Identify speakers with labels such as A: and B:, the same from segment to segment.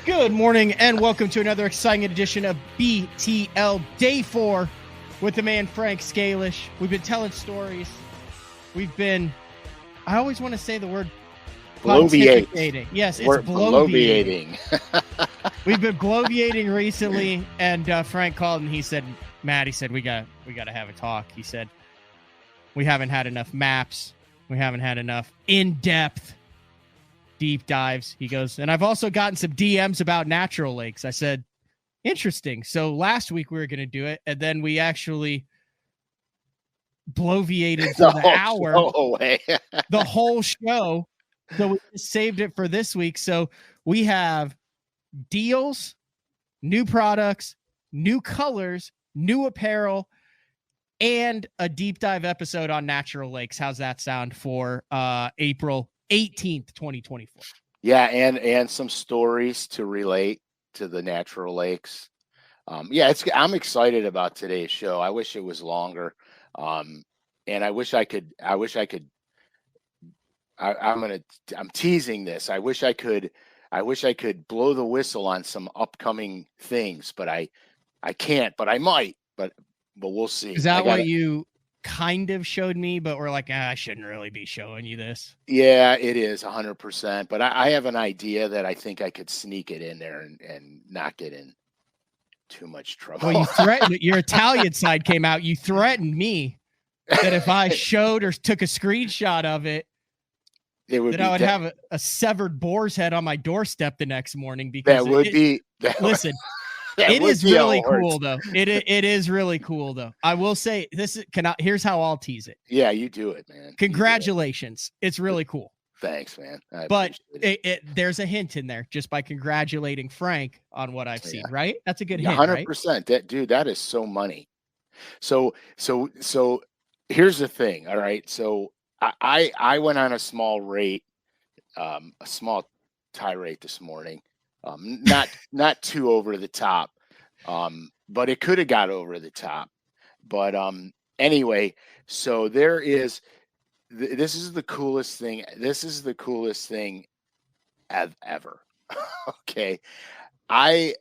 A: Good morning and welcome to another exciting edition of BTL Day 4 with the man Frank SCALISH. We've been telling stories. I always want to say the word pontificating. Yes, it's bloviating. We've been bloviating recently, and Frank called and he said, Matt, he said, we got to have a talk. He said, we haven't had enough maps. We haven't had enough in-depth deep dives. He goes, and I've also gotten some DMs about natural lakes. I said, interesting. So last week we were going to do it, and then we actually bloviated for the hour, the whole show. So we just saved it for this week. So we have deals, new products, new colors, new apparel, and a deep dive episode on natural lakes. How's that sound for April 18th, 2024?
B: Yeah, and some stories to relate to the natural lakes. I'm excited about today's show. I wish it was longer. And I wish I could I'm teasing this. I wish I could blow the whistle on some upcoming things, but I can't, but I might, but we'll see.
A: Is that what you kind of showed me, but we're like, I shouldn't really be showing you this?
B: Yeah, it is 100%. But I have an idea that I think I could sneak it in there and not get in too much trouble.
A: Well, you threatened, your Italian side came out. You threatened me that if I showed or took a screenshot of it, I would have a severed boar's head on my doorstep the next morning. Because listen. It is really cool, though. It is really cool, though. I will say here's how I'll tease it.
B: Yeah, you do it, man.
A: Congratulations. It's really cool.
B: Thanks, man.
A: But there's a hint in there just by congratulating Frank on what I've seen, right? That's a good hint,
B: 100%. Right? That is so money. So here's the thing. All right. So I went on a small tirade this morning. Not too over the top, but it could have got over the top. But anyway, so there is. This is the coolest thing. This is the coolest thing ever. Okay, I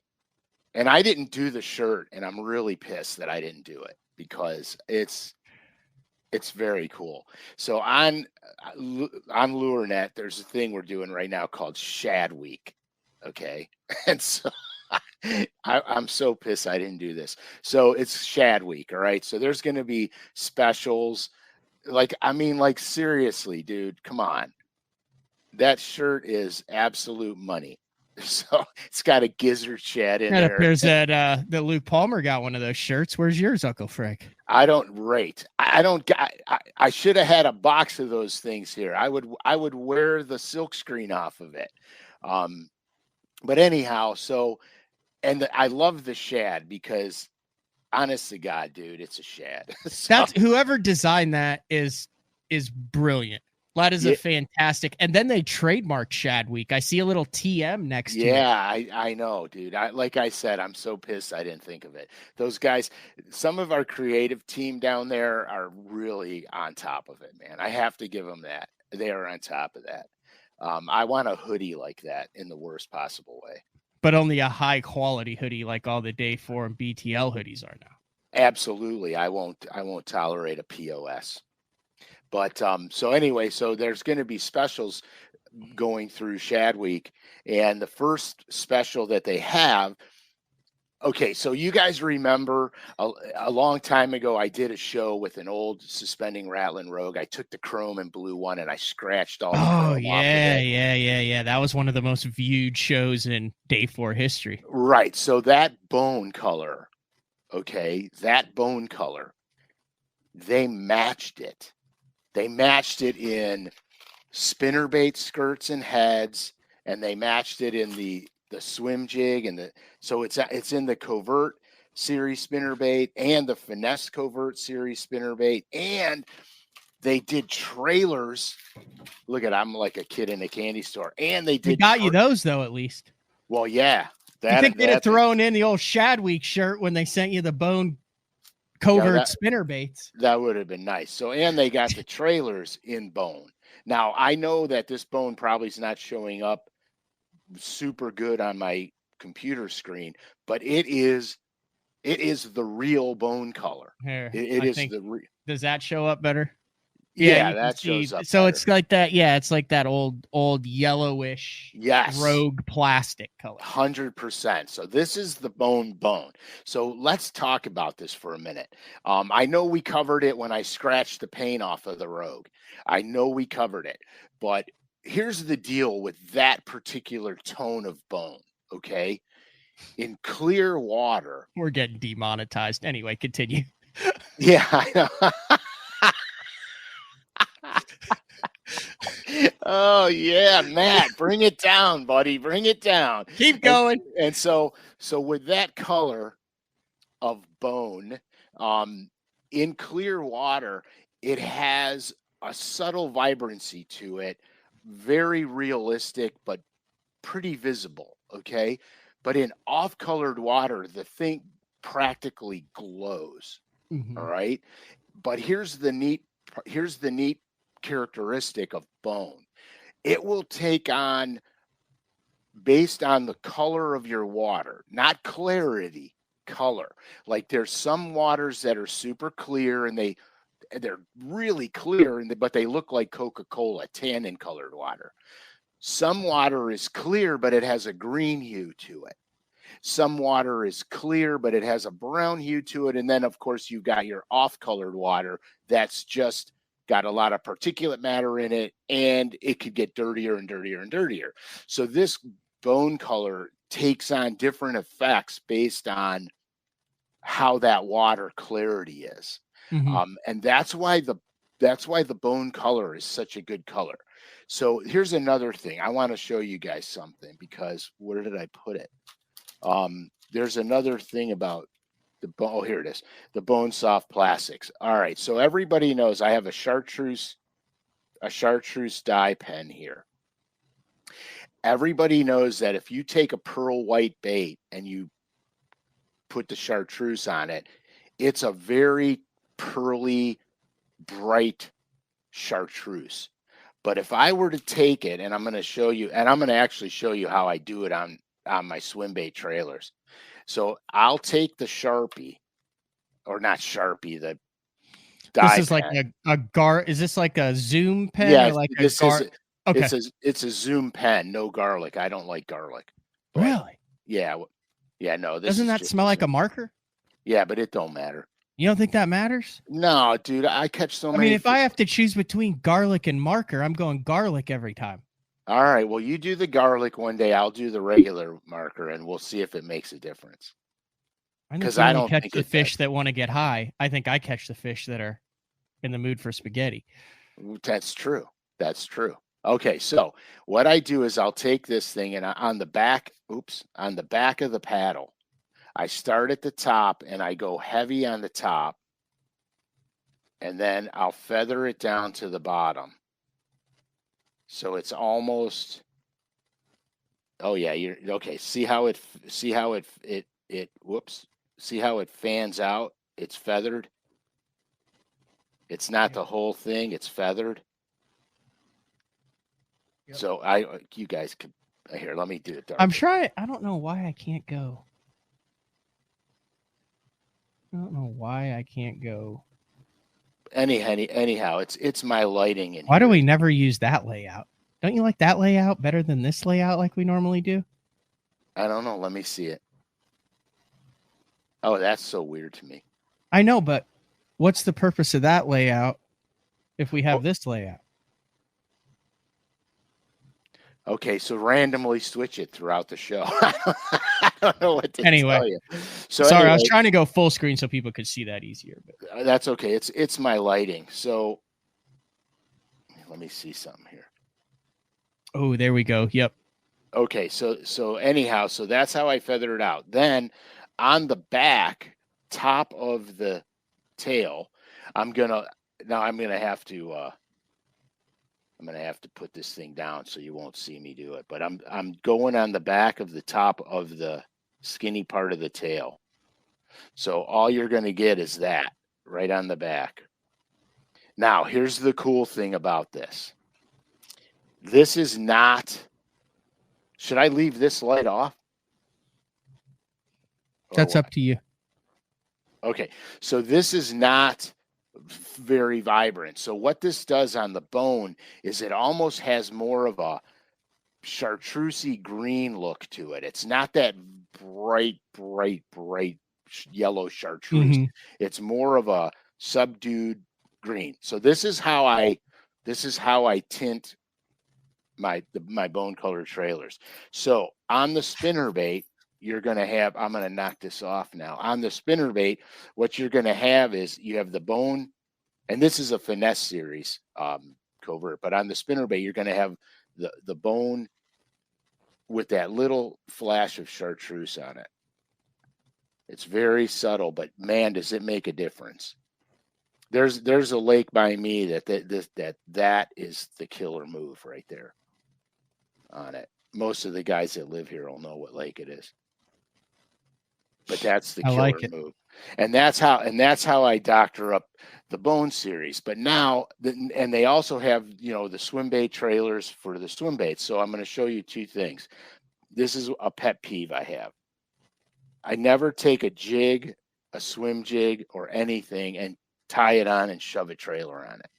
B: didn't do the shirt, and I'm really pissed that I didn't do it because it's very cool. So on LureNet, there's a thing we're doing right now called SHAD Week. Okay. And so I'm so pissed I didn't do this. So it's SHAD Week. All right. So there's going to be specials. Like seriously, dude, come on. That shirt is absolute money. So it's got a gizzard shad in there.
A: There's that Luke Palmer got one of those shirts. Where's yours, Uncle Frank?
B: I should have had a box of those things here. I would wear the silk screen off of it. But anyhow, I love the shad because, honest to God, dude, it's a shad.
A: That's whoever designed that is brilliant. That is a fantastic. And then they trademarked SHAD Week. I see a little TM next to it.
B: Yeah, I know, dude. Like I said, I'm so pissed I didn't think of it. Those guys, some of our creative team down there are really on top of it, man. I have to give them that. They are on top of that. I want a hoodie like that in the worst possible way.
A: But only a high quality hoodie like all the Day 4 and BTL hoodies are now.
B: Absolutely. I won't tolerate a POS. But so anyway, so there's going to be specials going through SHAD Week. And the first special that they have, okay, so you guys remember a long time ago, I did a show with an old suspending Rattling Rogue. I took the chrome and blue one and I scratched all the chrome off of it.
A: Yeah. That was one of the most viewed shows in Day 4 history.
B: Right. So that bone color, they matched it. They matched it in spinnerbait skirts and heads, and they matched it in the swim jig, and so it's in the Covert series spinnerbait and the Finesse Covert series spinnerbait, and they did trailers. Look at, I'm like a kid in a candy store, and they
A: got you those though, at least.
B: Well, yeah.
A: I think they'd have thrown in the old SHAD Week shirt when they sent you the bone Covert spinnerbaits.
B: That would have been nice. So, and they got the trailers in bone. Now, I know that this bone probably is not showing up super good on my computer screen, but it is the real bone color.
A: Here,
B: It
A: I
B: is
A: think,
B: the
A: does that show up better? Yeah,
B: yeah,
A: you can
B: that
A: see.
B: shows up
A: So
B: better.
A: it's like that. Yeah, it's like that old yellowish
B: Yes.
A: rogue plastic color.
B: 100%. So this is the bone. So let's talk about this for a minute. I know we covered it when I scratched the paint off of the Rogue. I know we covered it, but here's the deal with that particular tone of bone. Okay, in clear water.
A: We're getting demonetized. Anyway, continue.
B: Yeah, I know. Oh yeah, Matt, bring it down, buddy. Bring it down.
A: Keep going.
B: And so with that color of bone, in clear water, it has a subtle vibrancy to it, very realistic, but pretty visible. Okay, but in off-colored water, the thing practically glows.
A: Mhm.
B: All right, but here's the neat characteristic of bone. It will take on, based on the color of your water, not clarity, color. Like there's some waters that are super clear and they're really clear, but they look like Coca-Cola, tannin colored water. Some water is clear, but it has a green hue to it. Some water is clear, but it has a brown hue to it. And then, of course, you've got your off-colored water that's just got a lot of particulate matter in it, and it could get dirtier and dirtier and dirtier. So this bone color takes on different effects based on how that water clarity is. And that's why the bone color is such a good color. So here's another thing. I want to show you guys something, because where did I put it? There's another thing about the bone. Oh, here it is. The bone soft plastics. All right. So everybody knows I have a chartreuse dye pen here. Everybody knows that if you take a pearl white bait and you put the chartreuse on it, it's a very pearly, bright chartreuse. But if I were to take it, and I'm going to show you, and I'm going to actually show you how I do it on my swim bait trailers. So I'll take the Sharpie, or not Sharpie, the dye
A: This is
B: pen.
A: like is this like a zoom pen?
B: Yeah,
A: Or like
B: this
A: a
B: is
A: okay.
B: it's a zoom pen, no garlic. I don't like garlic. But
A: Really?
B: yeah, no, this
A: Doesn't
B: is
A: that
B: just
A: smell like a
B: zoom.
A: marker?
B: Yeah, but it don't matter.
A: You don't think that matters?
B: No, dude, I catch so
A: I
B: many.
A: mean, if I have to choose between garlic and marker, I'm going garlic every time.
B: All right, well, you do the garlic one day, I'll do the regular marker, and we'll see if it makes a difference.
A: Because I don't catch the fish that want to get high. I think I catch the fish that are in the mood for spaghetti.
B: That's true. That's true. Okay, so what I do is I'll take this thing, and on the back of the paddle, I start at the top and I go heavy on the top, and then I'll feather it down to the bottom. So it's almost, oh yeah, you're okay. See how it fans out? It's feathered. It's not the whole thing, it's feathered. Yep. So you guys could, here, let me do it.
A: I'm trying. I don't know why I can't go. I don't know why I can't go.
B: Anyhow, it's my lighting.
A: Why do we never use that layout? Don't you like that layout better than this layout like we normally do?
B: I don't know. Let me see it. Oh, that's so weird to me.
A: I know, but what's the purpose of that layout if we have this layout?
B: Okay, so randomly switch it throughout the show. I don't know what to tell you. So
A: sorry, I was trying to go full screen so people could see that easier. But
B: that's okay. It's my lighting. So let me see something here.
A: Oh, there we go. Yep.
B: Okay, so anyhow, so that's how I feather it out. Then on the back top of the tail, I'm gonna have to put this thing down so you won't see me do it. But I'm going on the back of the top of the skinny part of the tail. So all you're going to get is that right on the back. Now, here's the cool thing about this. This is not, should I leave this light off?
A: That's
B: what?
A: up to you.
B: Okay, so this is not very vibrant. So what this does on the bone is it almost has more of a chartreusey green look to it. It's not that bright yellow chartreuse.
A: Mm-hmm.
B: It's more of a subdued green. So this is how I tint my bone color trailers. So on the spinnerbait, you're going to have, I'm going to knock this off now. On the spinnerbait, what you're going to have is you have the bone, and this is a finesse series covert, but on the spinnerbait, you're going to have the bone with that little flash of chartreuse on it. It's very subtle, but man, does it make a difference. There's a lake by me that is the killer move right there on it. Most of the guys that live here will know what lake it is. But that's the killer move. And that's how I doctor up the bone series. But now, and they also have, the swim bait trailers for the swim baits. So I'm going to show you two things. This is a pet peeve I have. I never take a jig, a swim jig, or anything and tie it on and shove a trailer on it.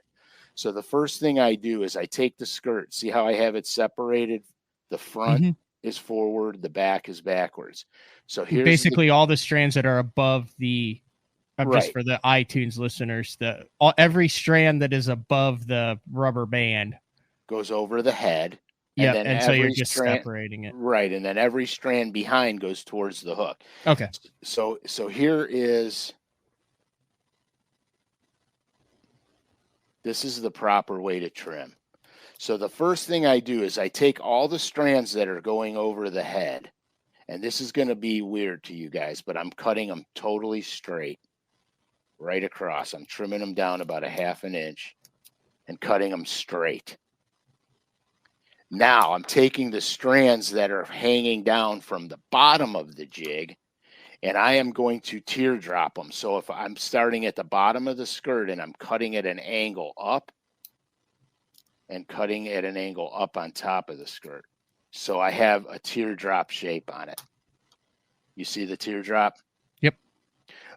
B: So the first thing I do is I take the skirt. See how I have it separated? The front is forward, the back is backwards. So here's
A: basically all the strands that are above the, just for the iTunes listeners, every strand that is above the rubber band
B: goes over the head.
A: Yeah, and so you're just separating it.
B: Right, and then every strand behind goes towards the hook.
A: Okay.
B: So here is, this is the proper way to trim. So the first thing I do is I take all the strands that are going over the head, and this is going to be weird to you guys, but I'm cutting them totally straight, right across. I'm trimming them down about a ½ an inch and cutting them straight. Now I'm taking the strands that are hanging down from the bottom of the jig, and I am going to teardrop them. So if I'm starting at the bottom of the skirt and I'm cutting at an angle up and cutting at an angle up on top of the skirt. So I have a teardrop shape on it. You see the teardrop?
A: Yep.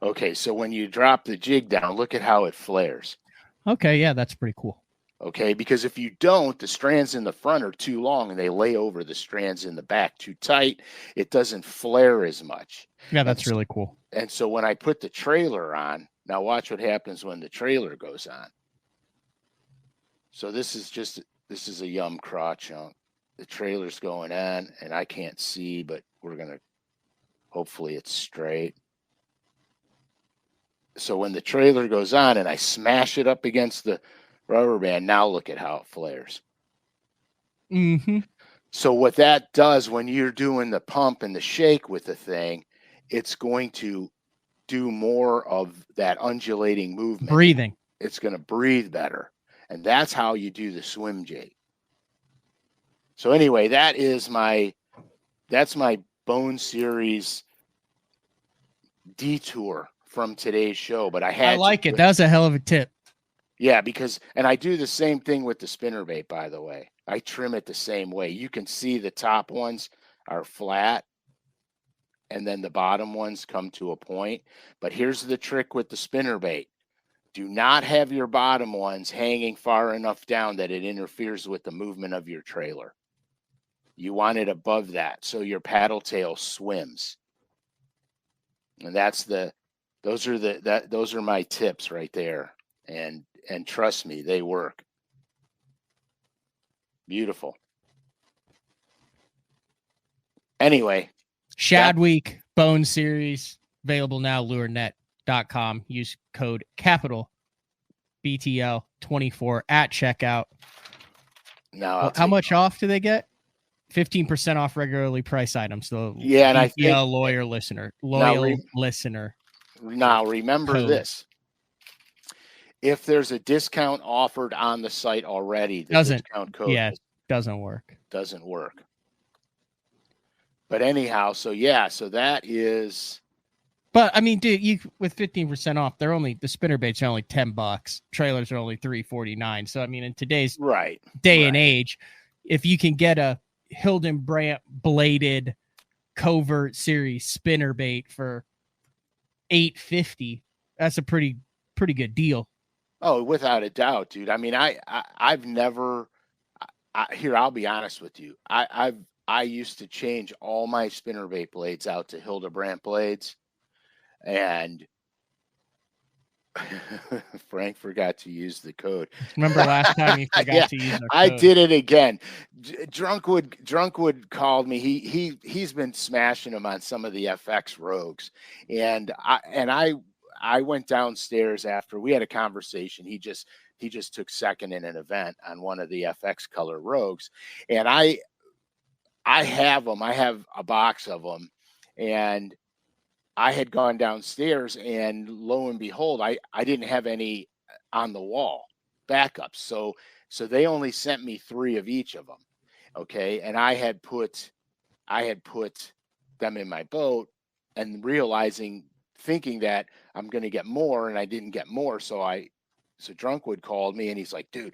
B: Okay, so when you drop the jig down, look at how it flares.
A: Okay, yeah, that's pretty cool.
B: Okay, because if you don't, the strands in the front are too long and they lay over the strands in the back too tight. It doesn't flare as much.
A: Yeah, that's really cool.
B: And so when I put the trailer on, now watch what happens when the trailer goes on. So this is a yum crotch chunk. The trailer's going on, and I can't see, but we're going to, hopefully it's straight. So when the trailer goes on and I smash it up against the rubber band, now look at how it flares. So what that does when you're doing the pump and the shake with the thing, it's going to do more of that undulating movement.
A: Breathing.
B: It's going to breathe better. And that's how you do the swim jig. So anyway, that's my bone series detour from today's show. But I
A: like it. That was a hell of a tip.
B: Yeah, and I do the same thing with the spinnerbait, by the way. I trim it the same way. You can see the top ones are flat, and then the bottom ones come to a point. But here's the trick with the spinnerbait. Do not have your bottom ones hanging far enough down that it interferes with the movement of your trailer. You want it above that, so your paddle tail swims. And those are my tips right there. And trust me, they work. Beautiful. Anyway.
A: SHAD Week Bone Series, available now, lurenet.com. Use code capital BTL24 at checkout.
B: Now,
A: how much off do they get? 15% off regularly priced items. So
B: yeah, and I think
A: loyal listener.
B: Now remember code. This. If there's a discount offered on the site already, the discount code
A: doesn't work.
B: Doesn't work. But anyhow, so that is.
A: But I mean, dude, you with 15% off, the spinnerbaits are only $10. Trailers are only $3.49. So I mean, in today's day and age, if you can get a Hildenbrandt bladed covert series spinnerbait for $850. That's a pretty good deal.
B: Oh, without a doubt, dude. I mean, I've never. Here, I'll be honest with you. I used to change all my spinnerbait blades out to Hildebrand blades, and Frank forgot to use the code.
A: Remember last time you forgot
B: Yeah,
A: to use our code?
B: I did it again. Drunkwood called me. He's been smashing them on some of the FX rogues, and I went downstairs after we had a conversation. He just took second in an event on one of the FX color rogues, and I have them. I have a box of them, and I had gone downstairs, and lo and behold, I didn't have any on the wall backups. So they only sent me 3 of each of them. Okay, and I had put them in my boat, and thinking that I'm going to get more, and I didn't get more. So Drunkwood called me, and he's like, dude,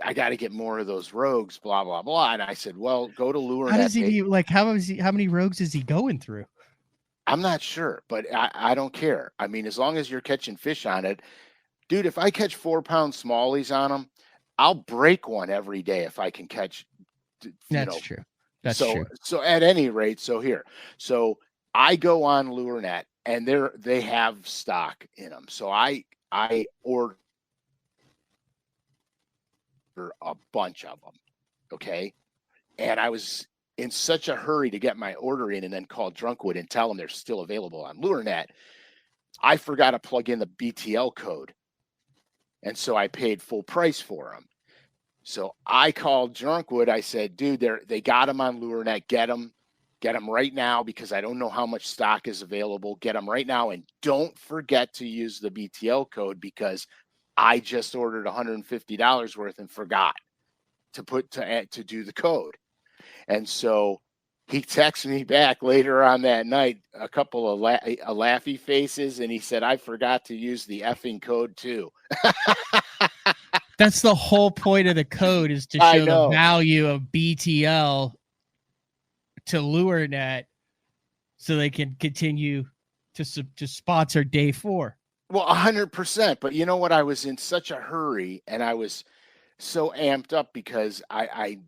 B: I got to get more of those rogues, blah, blah, blah. And I said, well, go to LureNet.
A: How does he like, how many rogues is he going through?
B: I'm not sure, but I don't care. I mean, as long as you're catching fish on it, dude, if I catch 4-pound smallies on them, I'll break one every day if I can catch.
A: That's true. That's true.
B: So at any rate, so I go on LureNet, and they have stock in them. So I order a bunch of them. Okay. And I was in such a hurry to get my order in and then call Drunkwood and tell them they're still available on LureNet. I forgot to plug in the BTL code. And so I paid full price for them. So I called Drunkwood. I said, dude, they got them on LureNet. Get them right now, because I don't know how much stock is available. Get them right now. And don't forget to use the BTL code, because I just ordered $150 worth and forgot to do the code. And so he texted me back later on that night, a couple of laughy faces, and he said, I forgot to use the effing code too.
A: That's the whole point of the code, is to show the value of BTL to LureNet so they can continue to sponsor day 4.
B: Well, 100%. But you know what? I was in such a hurry, and I was so amped up because I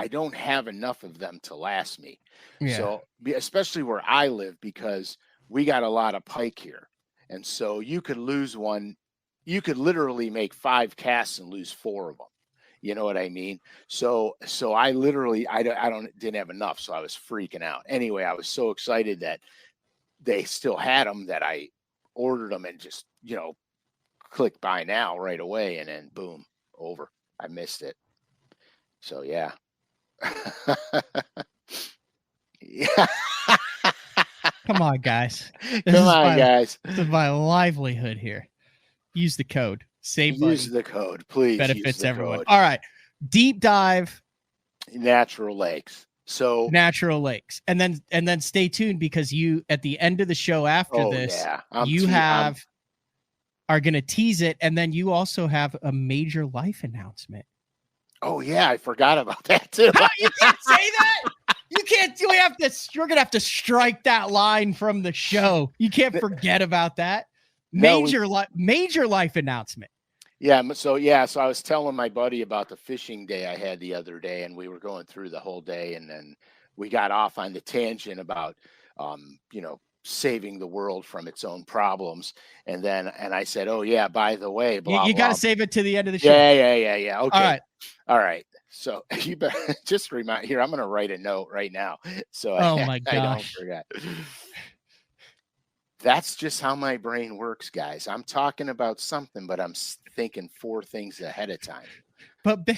B: don't have enough of them to last me. Yeah. So especially where I live, because we got a lot of pike here. And so you could lose one. You could literally make 5 casts and lose 4 of them. You know what I mean? So I literally, didn't have enough. So I was freaking out. Anyway, I was so excited that they still had them that I ordered them and just, click buy now right away. And then boom, over. I missed it. So yeah. Yeah.
A: Come on, guys.
B: Guys.
A: This is my livelihood here. Use the code. Save money.
B: Use the code, please.
A: Benefits everyone. Code. All right. Deep dive.
B: Natural lakes. So
A: natural lakes. And then stay tuned, because you, at the end of the show after this, are going to tease it. And then you also have a major life announcement.
B: Oh yeah, I forgot about that too.
A: You can't say that. You can't. You're gonna have to strike that line from the show. You can't forget about that. Major life announcement.
B: Yeah. So I was telling my buddy about the fishing day I had the other day, and we were going through the whole day, and then we got off on the tangent about, saving the world from its own problems. And I said, oh yeah, by the way, blah,
A: you got to save it to the end of the show.
B: Yeah. Okay.
A: All
B: right. So you better just remind here. I'm going to write a note right now. So
A: my gosh.
B: I don't forget. That's just how my brain works, guys. I'm talking about something, but I'm thinking 4 things ahead of time.
A: But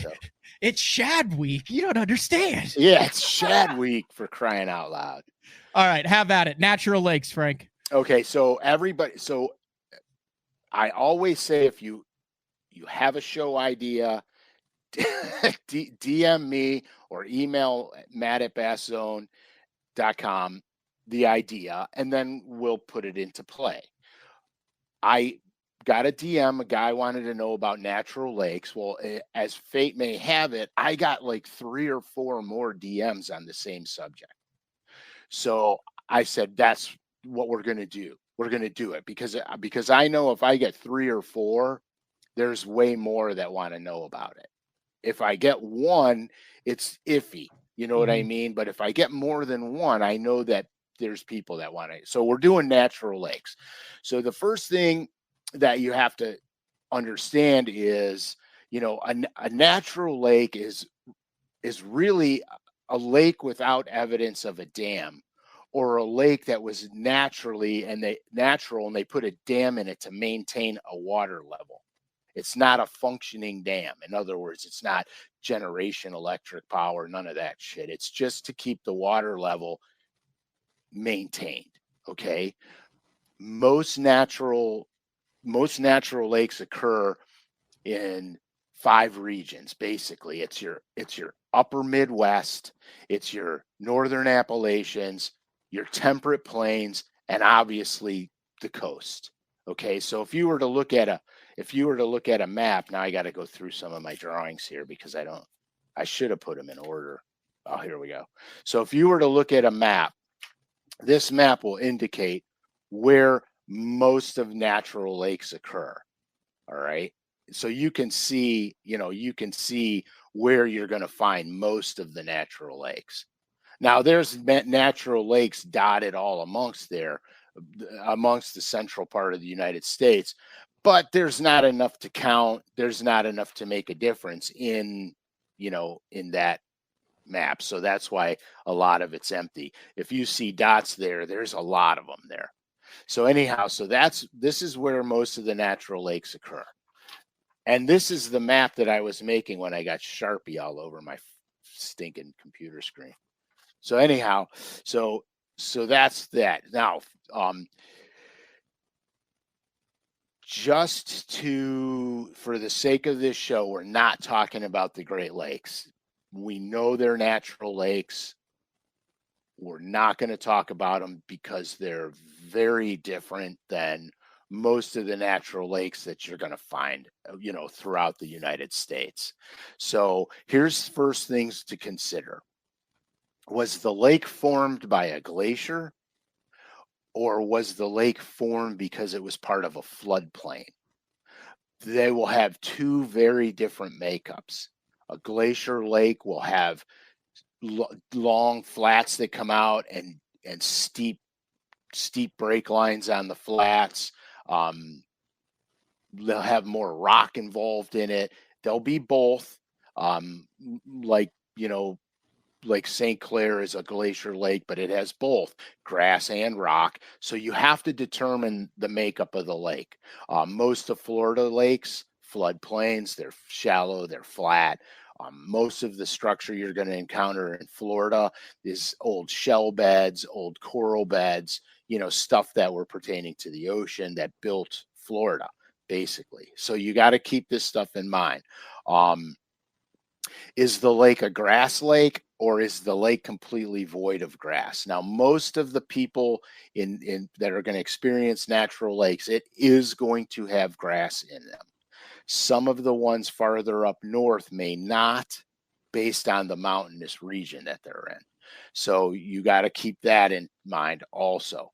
A: it's SHAD week. You don't understand.
B: Yeah, it's SHAD week, for crying out loud.
A: All right, have at it. Natural lakes, Frank.
B: Okay, so I always say, if you have a show idea, DM me or email matt@basszone.com the idea, and then we'll put it into play. I got a DM. A guy wanted to know about natural lakes. Well, as fate may have it, I got like 3 or 4 more DMs on the same subject. So I said, that's what we're going to do. we're going to do it because I know if I get 3 or 4, there's way more that want to know about it. If I get 1, it's iffy. You know what I mean? But if I get more than 1, I know that there's people that want to. So we're doing natural lakes. So the first thing that you have to understand is, you know, a natural lake is really a lake without evidence of a dam, or a lake that was naturally and they put a dam in it to maintain a water level. It's not a functioning dam. In other words, it's not generation electric power, none of that shit. It's just to keep the water level maintained. Okay. Most natural lakes occur in 5 regions. Basically, it's your upper Midwest, it's your northern Appalachians, your temperate plains, and obviously the coast. Okay, so if you were to look at a map, now I got to go through some of my drawings here because I should have put them in order. Oh, here we go. So if you were to look at a map, this map will indicate where most of natural lakes occur. All right. So you can see where you're going to find most of the natural lakes. Now there's natural lakes dotted all amongst the central part of the United States, but there's not enough to count. There's not enough to make a difference in that map. So that's why a lot of it's empty. If you see dots there, there's a lot of them there. So anyhow, this is where most of the natural lakes occur. And this is the map that I was making when I got Sharpie all over my stinking computer screen. So anyhow, so that's that. Now, for the sake of this show, we're not talking about the Great Lakes. We know they're natural lakes. We're not going to talk about them because they're very different than most of the natural lakes that you're going to find, throughout the United States. So here's first things to consider. Was the lake formed by a glacier, or was the lake formed because it was part of a floodplain? They will have 2 very different makeups. A glacier lake will have long flats that come out and steep break lines on the flats. They'll have more rock involved in it. There'll be both. Like St. Clair is a glacier lake, but it has both grass and rock. So you have to determine the makeup of the lake. Most of Florida lakes, floodplains, they're shallow, they're flat. Most of the structure you're going to encounter in Florida is old shell beds, old coral beds, stuff that were pertaining to the ocean that built Florida, basically. So you got to keep this stuff in mind. Is the lake a grass lake, or is the lake completely void of grass? Now, most of the people in that are going to experience natural lakes, it is going to have grass in them. Some of the ones farther up north may not, based on the mountainous region that they're in. So you got to keep that in mind also.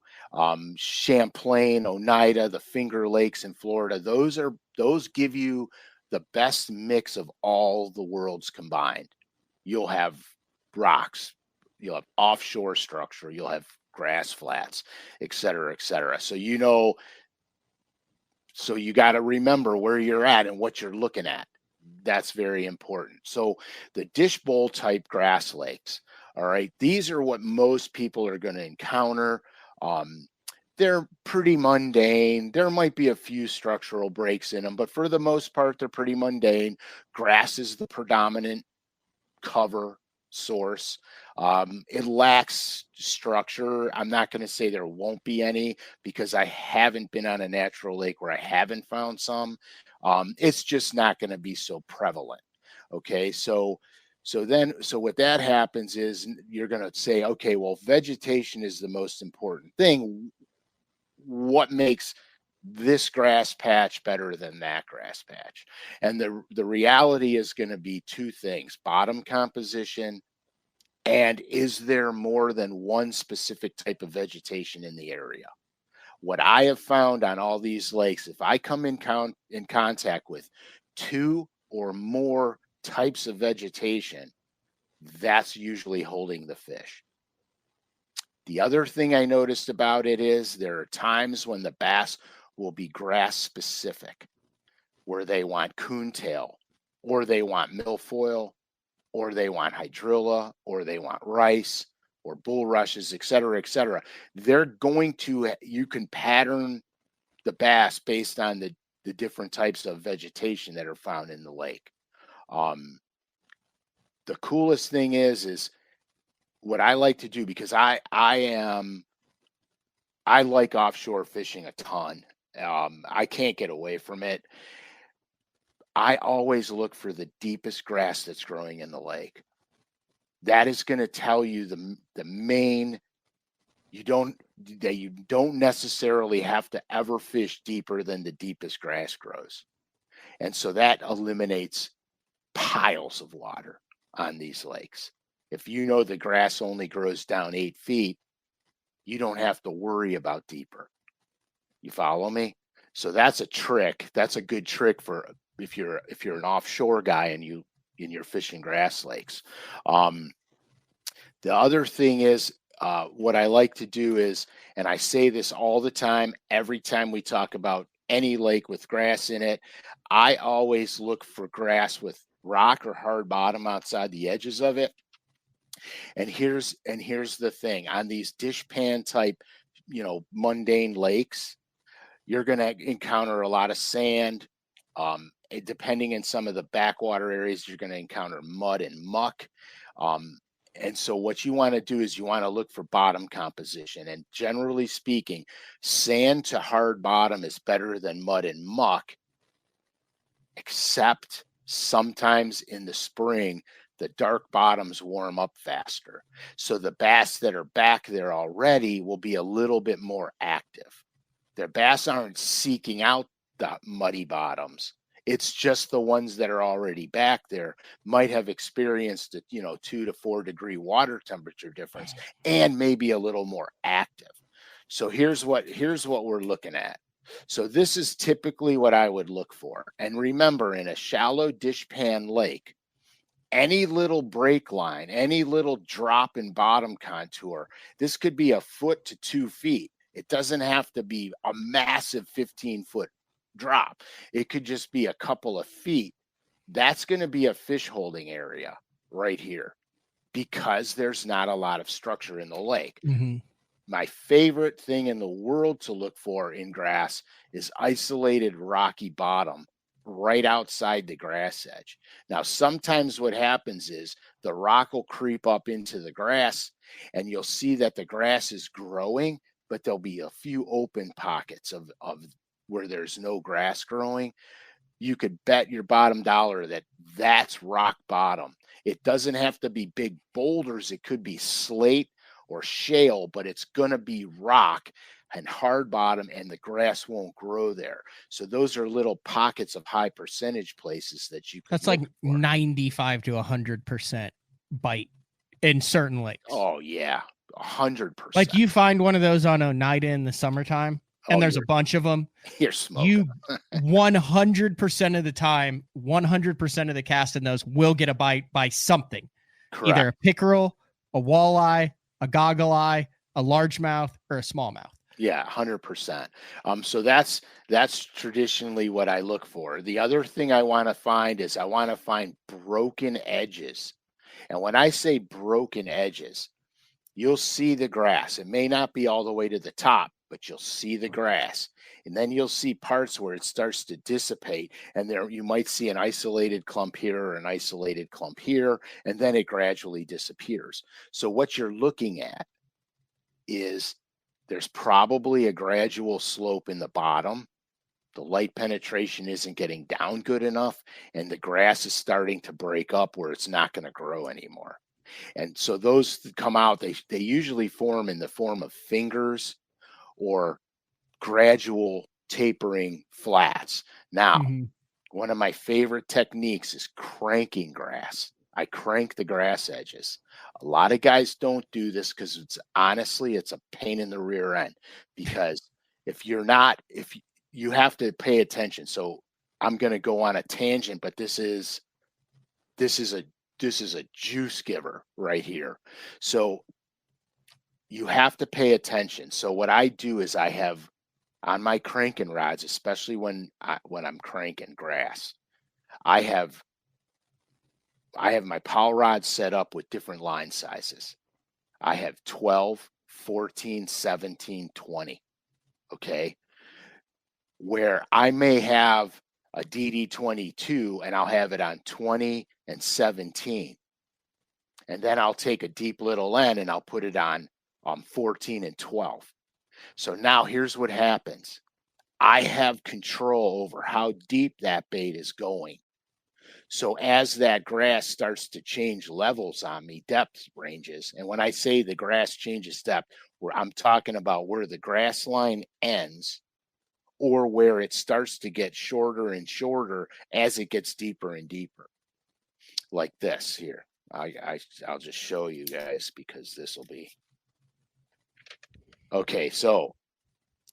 B: Champlain, Oneida, the Finger Lakes in Florida, those give you the best mix of all the worlds combined. You'll have rocks, you'll have offshore structure, you'll have grass flats, et cetera, et cetera. So you got to remember where you're at and what you're looking at. That's very important. So the dish bowl type grass lakes, all right, these are what most people are going to encounter. They're pretty mundane. There might be a few structural breaks in them, but for the most part, they're pretty mundane. Grass is the predominant cover source. It lacks structure. I'm not going to say there won't be any because I haven't been on a natural lake where I haven't found some. It's just not going to be so prevalent. Okay, so what that happens is you're going to say, okay, well, vegetation is the most important thing. What makes this grass patch better than that grass patch? And the reality is going to be 2 things: bottom composition, and is there more than one specific type of vegetation in the area? What I have found on all these lakes, if I come in contact with 2 or more types of vegetation, that's usually holding the fish. The other thing I noticed about it is there are times when the bass will be grass specific, where they want coontail, or they want milfoil, or they want hydrilla, or they want rice, or bulrushes, et cetera, et cetera. They're going to, you can pattern the bass based on the different types of vegetation that are found in the lake. The coolest thing is what I like to do, because I like offshore fishing a ton. I can't get away from it. I always look for the deepest grass that's growing in the lake. That is going to tell you the main. You don't necessarily have to ever fish deeper than the deepest grass grows, and so that eliminates piles of water on these lakes. If you know the grass only grows down 8 feet, you don't have to worry about deeper. You follow me? So that's a trick. That's a good trick for if you're an offshore guy and you're fishing grass lakes. The other thing is, what I like to do is, and I say this all the time, every time we talk about any lake with grass in it, I always look for grass with rock or hard bottom outside the edges of it. And here's the thing: on these dish pan type, mundane lakes, you're going to encounter a lot of sand. Depending on some of the backwater areas, you're going to encounter mud and muck. And so what you want to do is you want to look for bottom composition. And generally speaking, sand to hard bottom is better than mud and muck, except sometimes in the spring, the dark bottoms warm up faster. So the bass that are back there already will be a little bit more active. Their bass aren't seeking out the muddy bottoms. It's just the ones that are already back there might have experienced a 2 to 4 degree water temperature difference and maybe a little more active. So here's what we're looking at. So this is typically what I would look for. And remember, in a shallow dish pan lake, any little break line, any little drop in bottom contour, this could be a foot to 2 feet. It doesn't have to be a massive 15-foot drop. It could just be a couple of feet. That's going to be a fish holding area right here, because there's not a lot of structure in the lake.
A: Mm-hmm.
B: My favorite thing in the world to look for in grass is isolated rocky bottom right outside the grass edge. Now, sometimes what happens is the rock will creep up into the grass and you'll see that the grass is growing, but there'll be a few open pockets of where there's no grass growing. You could bet your bottom dollar that that's rock bottom. It doesn't have to be big boulders. It could be slate or shale, but it's going to be rock and hard bottom, and the grass won't grow there. So those are little pockets of high percentage places that you can.
A: That's like 95 to 100% bite in certain lakes.
B: Oh yeah, 100%.
A: Like you find one of those on Oneida in the summertime, and there's a bunch of them.
B: You're smoking.
A: You 100% of the time, 100% of the cast in those will get a bite by something. Correct. Either a pickerel, a walleye, a goggle eye, a largemouth, or a smallmouth.
B: Yeah, 100%. So that's traditionally what I look for. The other thing I want to find is I want to find broken edges. And when I say broken edges, you'll see the grass. It may not be all the way to the top, but you'll see the grass. And then you'll see parts where it starts to dissipate. And there you might see an isolated clump here or an isolated clump here, and then it gradually disappears. So what you're looking at is there's probably a gradual slope in the bottom. The light penetration isn't getting down good enough, and the grass is starting to break up where it's not going to grow anymore. And so those come out, they usually form in the form of fingers or gradual tapering flats. Now, one of my favorite techniques is cranking grass. I crank the grass edges. A lot of guys don't do this because it's a pain in the rear end, because if you're not, if you have to pay attention. So I'm going to go on a tangent, but this is a juice giver right here. So you have to pay attention. So what I do is I have on my cranking rods, especially when I'm cranking grass, I have my power rods set up with different line sizes. I have 12, 14, 17, 20. Okay. Where I may have a DD22 and I'll have it on 20 and 17. And then I'll take a deep little end and I'll put it on 14 and 12. So now here's what happens. I have control over how deep that bait is going. So as that grass starts to change levels on me, depth ranges, and when I say the grass changes depth, where I'm talking about where the grass line ends or where it starts to get shorter and shorter as it gets deeper and deeper. Like this here. I'll just show you guys because this will be okay. So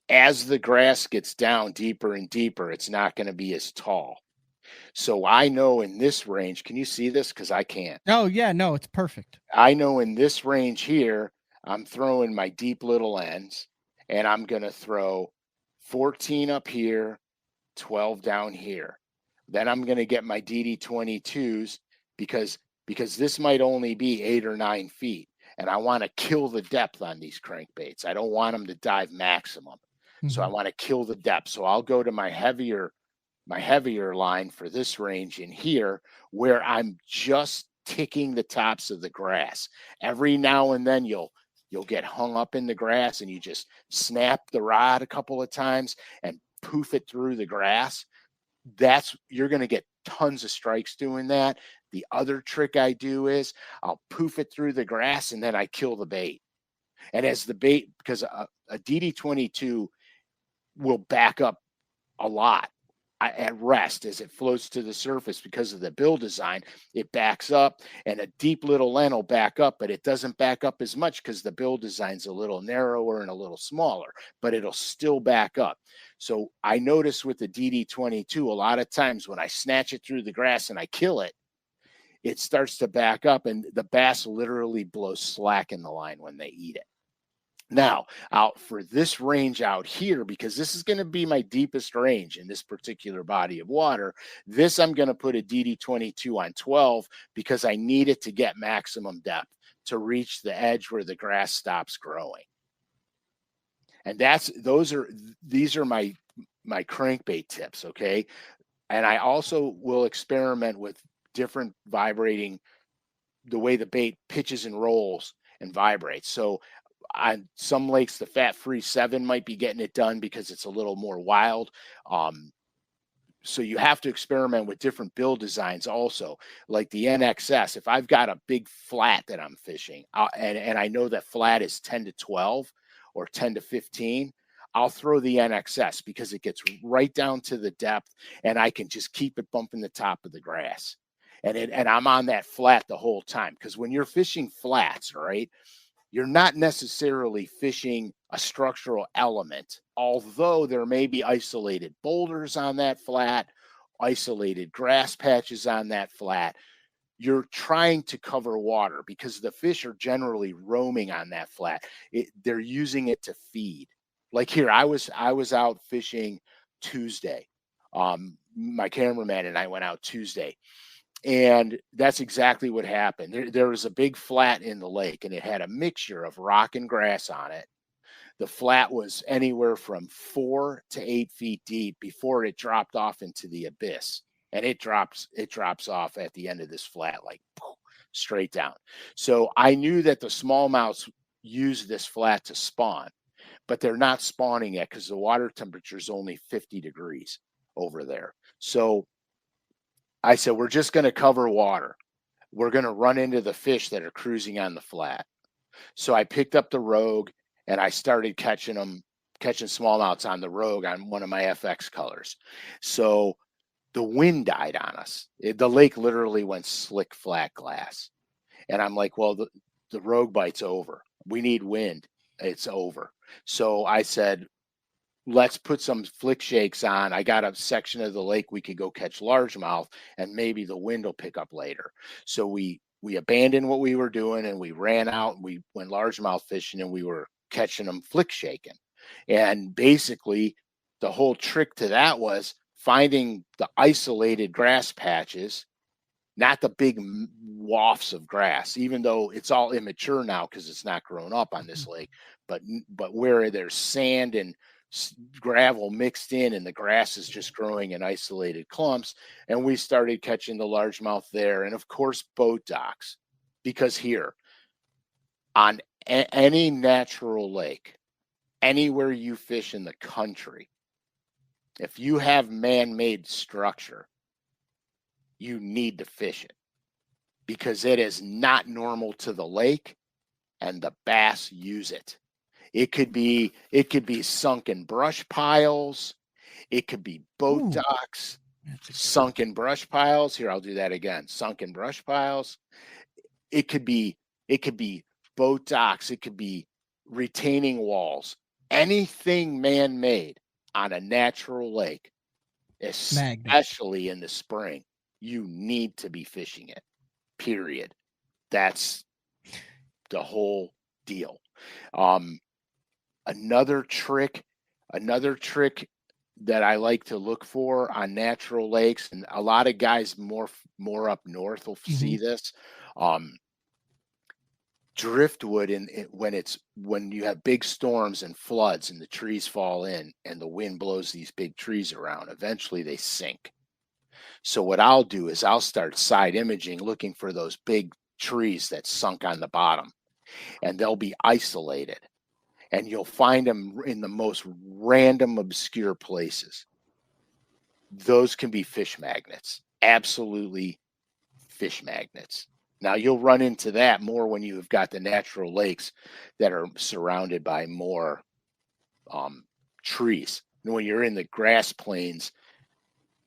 B: as the grass gets down deeper and deeper, it's not going to be as tall. So I know in this range, can you see this? Because I can't.
A: Oh, yeah, no, it's perfect.
B: I know in this range here, I'm throwing my deep little ends, and I'm going to throw 14 up here, 12 down here. Then I'm going to get my DD22s because this might only be 8 or 9 feet. And I want to kill the depth on these crankbaits. I don't want them to dive maximum. So I want to kill the depth. So I'll go to my heavier line for this range in here where I'm just ticking the tops of the grass. Every now and then you'll get hung up in the grass and you just snap the rod a couple of times and poof it through the grass. You're going to get tons of strikes doing that. The other trick I do is I'll poof it through the grass and then I kill the bait. And as the bait, because a DD22 will back up a lot at rest as it floats to the surface because of the bill design. It backs up, and a deep little end will back up, but it doesn't back up as much because the bill design's a little narrower and a little smaller, but it'll still back up. So I notice with the DD22, a lot of times when I snatch it through the grass and I kill it, it starts to back up, and the bass literally blows slack in the line when they eat it. Now, out for this range out here, because this is going to be my deepest range in this particular body of water, this I'm going to put a DD22 on 12 because I need it to get maximum depth to reach the edge where the grass stops growing. And these are my crankbait tips, okay? And I also will experiment with different vibrating, the way the bait pitches and rolls and vibrates. So on some lakes, the fat-free 7 might be getting it done because it's a little more wild. So you have to experiment with different bill designs also, like the NXS. If I've got a big flat that I'm fishing, and I know that flat is 10 to 12 or 10 to 15, I'll throw the NXS because it gets right down to the depth, and I can just keep it bumping the top of the grass. And I'm on that flat the whole time, because when you're fishing flats, right, you're not necessarily fishing a structural element, although there may be isolated boulders on that flat, isolated grass patches on that flat. You're trying to cover water because the fish are generally roaming on that flat. They're using it to feed. Like here, I was out fishing Tuesday. My cameraman and I went out Tuesday. And that's exactly what happened. There was a big flat in the lake, and it had a mixture of rock and grass on it. The flat was anywhere from 4 to 8 feet deep before it dropped off into the abyss. And it drops off at the end of this flat, like straight down. So I knew that the smallmouths use this flat to spawn, but they're not spawning yet because the water temperature is only 50 degrees over there. So I said, we're just going to cover water. We're going to run into the fish that are cruising on the flat. So I picked up the Rogue and I started catching smallmouths on the Rogue on one of my FX colors. So the wind died on us. The lake literally went slick flat glass. And I'm like, well, the Rogue bite's over. We need wind. It's over. So I said, let's put some flick shakes on. I got a section of the lake we could go catch largemouth, and maybe the wind will pick up later. So we abandoned what we were doing and we ran out and we went largemouth fishing, and we were catching them flick shaking. And basically the whole trick to that was finding the isolated grass patches, not the big wafts of grass, even though it's all immature now because it's not grown up on this lake, but where there's sand and gravel mixed in and the grass is just growing in isolated clumps. And we started catching the largemouth there. And of course, boat docks, because here on any natural lake, anywhere you fish in the country, if you have man-made structure, you need to fish it because it is not normal to the lake, and the bass use it. It could be sunken brush piles. It could be boat docks, sunken brush piles. Here, I'll do that again. Sunken brush piles. It could be boat docks. It could be retaining walls. Anything man-made on a natural lake, especially in the spring, you need to be fishing it. Period. That's the whole deal. Another trick that I like to look for on natural lakes, and a lot of guys more up north will see this. Driftwood, when you have big storms and floods and the trees fall in and the wind blows these big trees around, eventually they sink. So what I'll do is I'll start side imaging, looking for those big trees that sunk on the bottom, and they'll be isolated. And you'll find them in the most random, obscure places. Those can be fish magnets. Absolutely fish magnets. Now, you'll run into that more when you've got the natural lakes that are surrounded by more trees. And when you're in the grass plains,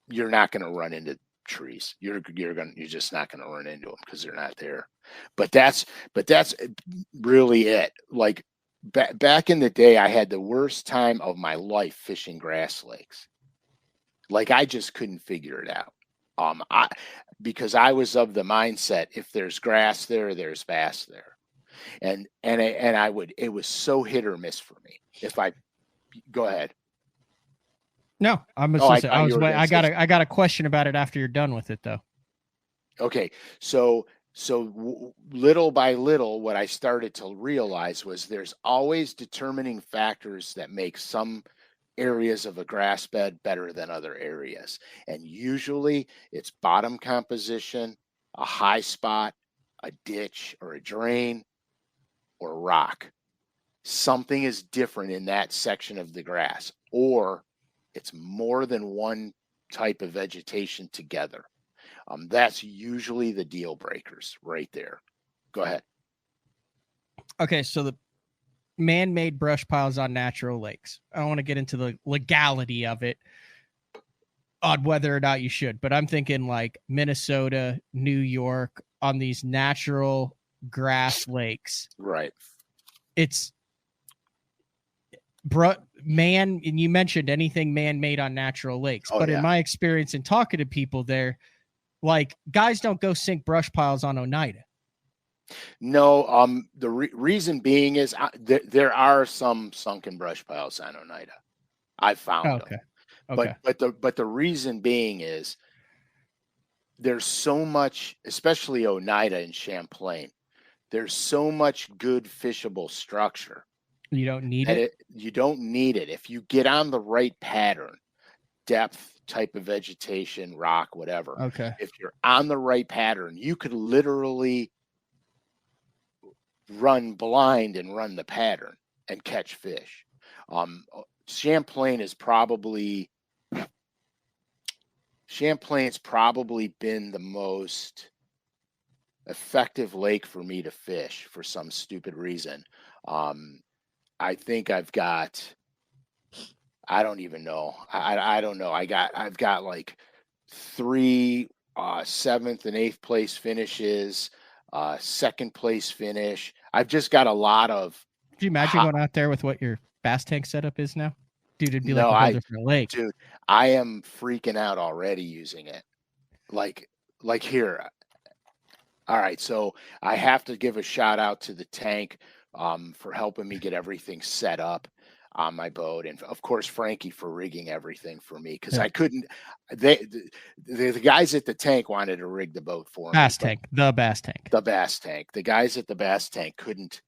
B: you're not going to run into trees. You're just not going to run into them because they're not there. But that's really it. Like, back in the day, I had the worst time of my life fishing grass lakes. Like, I just couldn't figure it out. Because I was of the mindset, if there's grass there, there's bass there. And it was so hit or miss for me. Go ahead.
A: No, I got a question about it after you're done with it though.
B: Okay. So little by little, what I started to realize was there's always determining factors that make some areas of a grass bed better than other areas. And usually it's bottom composition, a high spot, a ditch or a drain, or rock. Something is different in that section of the grass, or it's more than one type of vegetation together. That's usually the deal breakers right there. Go ahead.
A: Okay, so the man-made brush piles on natural lakes. I don't want to get into the legality of it on whether or not you should, but I'm thinking like Minnesota, New York, on these natural grass lakes.
B: Right.
A: It's and you mentioned anything man-made on natural lakes, but in my experience in talking to people there, like, guys don't go sink brush piles on Oneida.
B: No, the reason being is there are some sunken brush piles on Oneida. I found them.
A: Okay.
B: But the reason being is there's so much, especially Oneida and Champlain, there's so much good fishable structure.
A: You don't need it?
B: You don't need it. If you get on the right pattern, depth, type of vegetation, rock, whatever.
A: Okay.
B: If you're on the right pattern, you could literally run blind and run the pattern and catch fish. Champlain's probably been the most effective lake for me to fish for some stupid reason. I think I've got, I don't even know. I don't know. I've got like 3 7th and 8th place finishes, 2nd place finish. I've just got a lot of.
A: Could you imagine going out there with what your bass tank setup is now? Dude, it'd be like
B: No,
A: a whole different lake.
B: dude, I am freaking out already using it. Like here. All right, so I have to give a shout out to the tank for helping me get everything set up on my boat, and of course Frankie for rigging everything for me because
A: Yeah.
B: I couldn't. The guys at the tank wanted to rig the boat for
A: Bass
B: me,
A: tank, the bass tank.
B: the bass tank. The guys at the bass tank couldn't.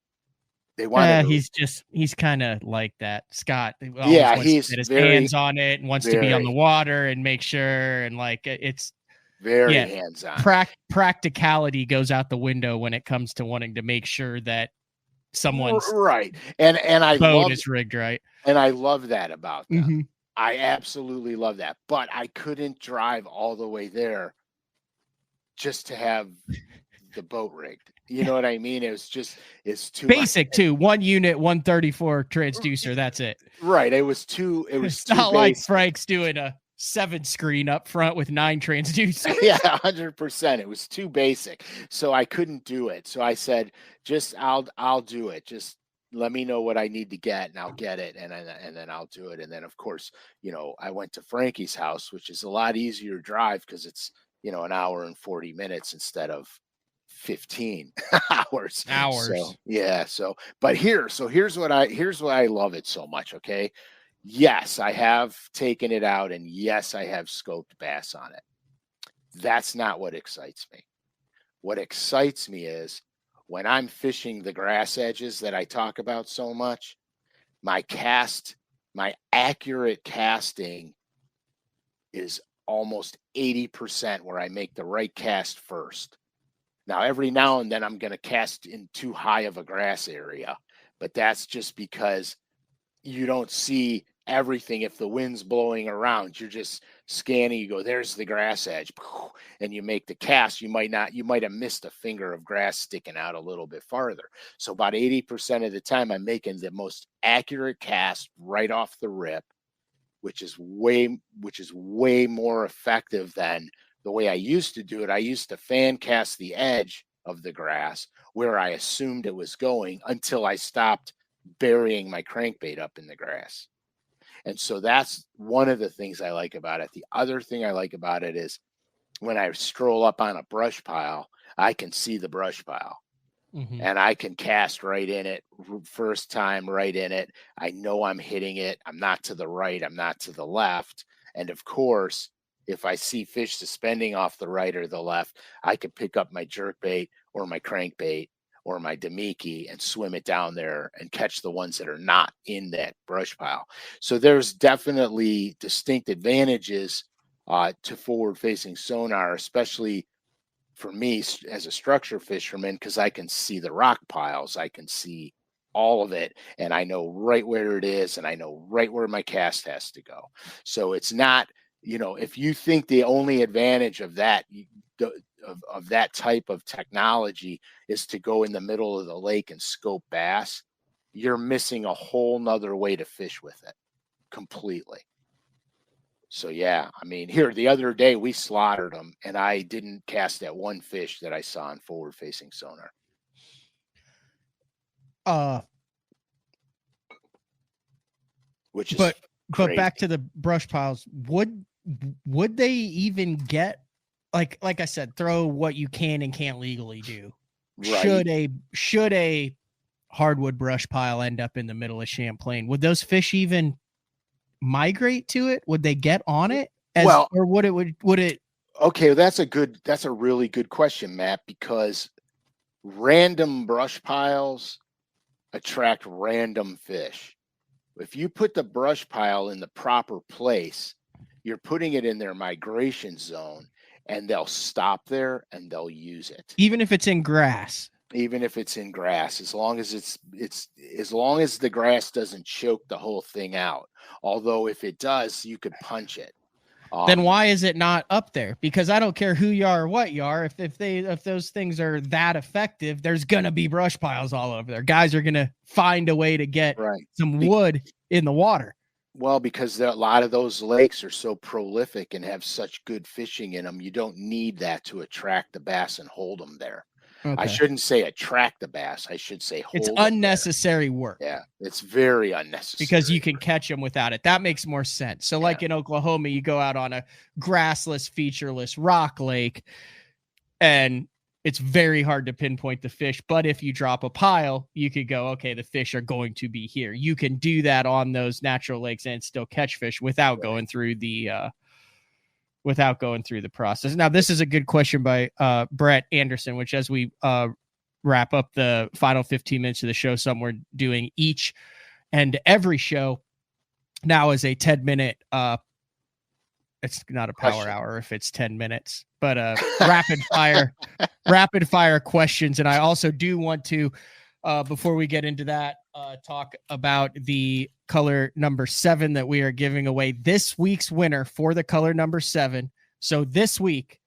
B: They wanted to.
A: He's kind of like that. Scott always
B: Yeah,
A: wants to
B: he's
A: get his
B: very,
A: hands on it and wants to be on the water and make sure. And like, it's
B: very hands-on.
A: Practicality goes out the window when it comes to wanting to make sure that someone's
B: right. And I
A: boat is rigged right.
B: And I love that about them.
A: Mm-hmm.
B: I absolutely love that. But I couldn't drive all the way there just to have the boat rigged. You know what I mean? It's too
A: basic much. Too. 1 unit, 134 transducer. That's it.
B: Right. It was
A: it's not basic. Like Frank's doing a 7 screen up front with 9 transducers.
B: Yeah, 100%. It was too basic. So I couldn't do it. So I said, I'll do it. Just let me know what I need to get and I'll get it. And then I'll do it. And then of course, I went to Frankie's house, which is a lot easier to drive because it's, an hour and 40 minutes instead of 15 hours. So, yeah. But here's why I love it so much. Okay. Yes, I have taken it out, and yes, I have scoped bass on it. That's not what excites me. What excites me is when I'm fishing the grass edges that I talk about so much, my accurate casting is almost 80% where I make the right cast first. Now, every now and then I'm going to cast in too high of a grass area, but that's just because you don't see everything. If the wind's blowing around, you're just scanning, you go, there's the grass edge, and you make the cast. You might have missed a finger of grass sticking out a little bit farther. So about 80% of the time I'm making the most accurate cast right off the rip, which is way more effective than the way I used to do it. I used to fan cast the edge of the grass where I assumed it was going until I stopped burying my crankbait up in the grass. And so that's one of the things I like about it. The other thing I like about it is when I stroll up on a brush pile, I can see the brush pile. Mm-hmm. And I can cast right in it, first time right in it. I know I'm hitting it. I'm not to the right. I'm not to the left. And of course, if I see fish suspending off the right or the left, I can pick up my jerkbait or my crankbait or my Demiki and swim it down there and catch the ones that are not in that brush pile. So there's definitely distinct advantages to forward-facing sonar, especially for me as a structure fisherman, because I can see the rock piles. I can see all of it, and I know right where it is, and I know right where my cast has to go. So it's not, if you think the only advantage of that, of that type of technology is to go in the middle of the lake and scope bass, you're missing a whole nother way to fish with it completely. So yeah, I mean, here the other day we slaughtered them, and I didn't cast that one fish that I saw on forward-facing sonar.
A: But back to the brush piles, would they even get, like I said, throw what you can and can't legally do? Right. Should a hardwood brush pile end up in the middle of Champlain, would those fish even migrate to it? Would they get on it? Or would it?
B: Okay, that's a really good question, Matt, because random brush piles attract random fish. If you put the brush pile in the proper place, you're putting it in their migration zone, and they'll stop there and they'll use it.
A: Even if it's in grass.
B: Even if it's in grass, as long as as long as the grass doesn't choke the whole thing out. Although if it does, you could punch it.
A: Then why is it not up there? Because I don't care who you are or what you are. If those things are that effective, there's gonna be brush piles all over there. Guys are gonna find a way to get some wood in the water.
B: Well, because a lot of those lakes are so prolific and have such good fishing in them, you don't need that to attract the bass and hold them there. I shouldn't say attract the bass. I should say hold
A: It's
B: them
A: unnecessary work.
B: Yeah, it's very unnecessary.
A: Because you can catch them without it. That makes more sense. So like in Oklahoma, you go out on a grassless, featureless rock lake, and it's very hard to pinpoint the fish. But if you drop a pile, you could go, okay, the fish are going to be here. You can do that on those natural lakes and still catch fish without going through the process. Now, this is a good question by Brett Anderson, which as we wrap up the final 15 minutes of the show, something we're doing each and every show now is a 10-minute it's not a power hour if it's 10 minutes, but rapid fire questions. And I also do want to before we get into that, talk about the color number 7 that we are giving away, this week's winner for the color number 7. So this week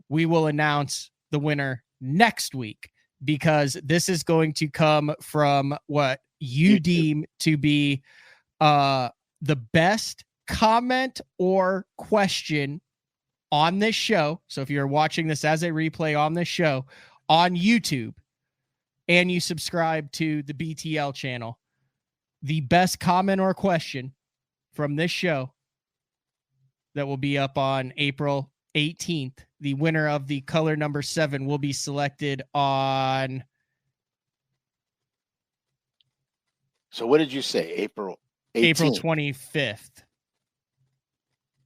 A: we will announce the winner next week, because this is going to come from what you deem to be the best comment or question on this show. So if you're watching this as a replay on this show on YouTube and you subscribe to the BTL channel, the best comment or question from this show that will be up on April 18th, the winner of the color number 7 will be selected on.
B: So what did you say? April 18th?
A: April 25th.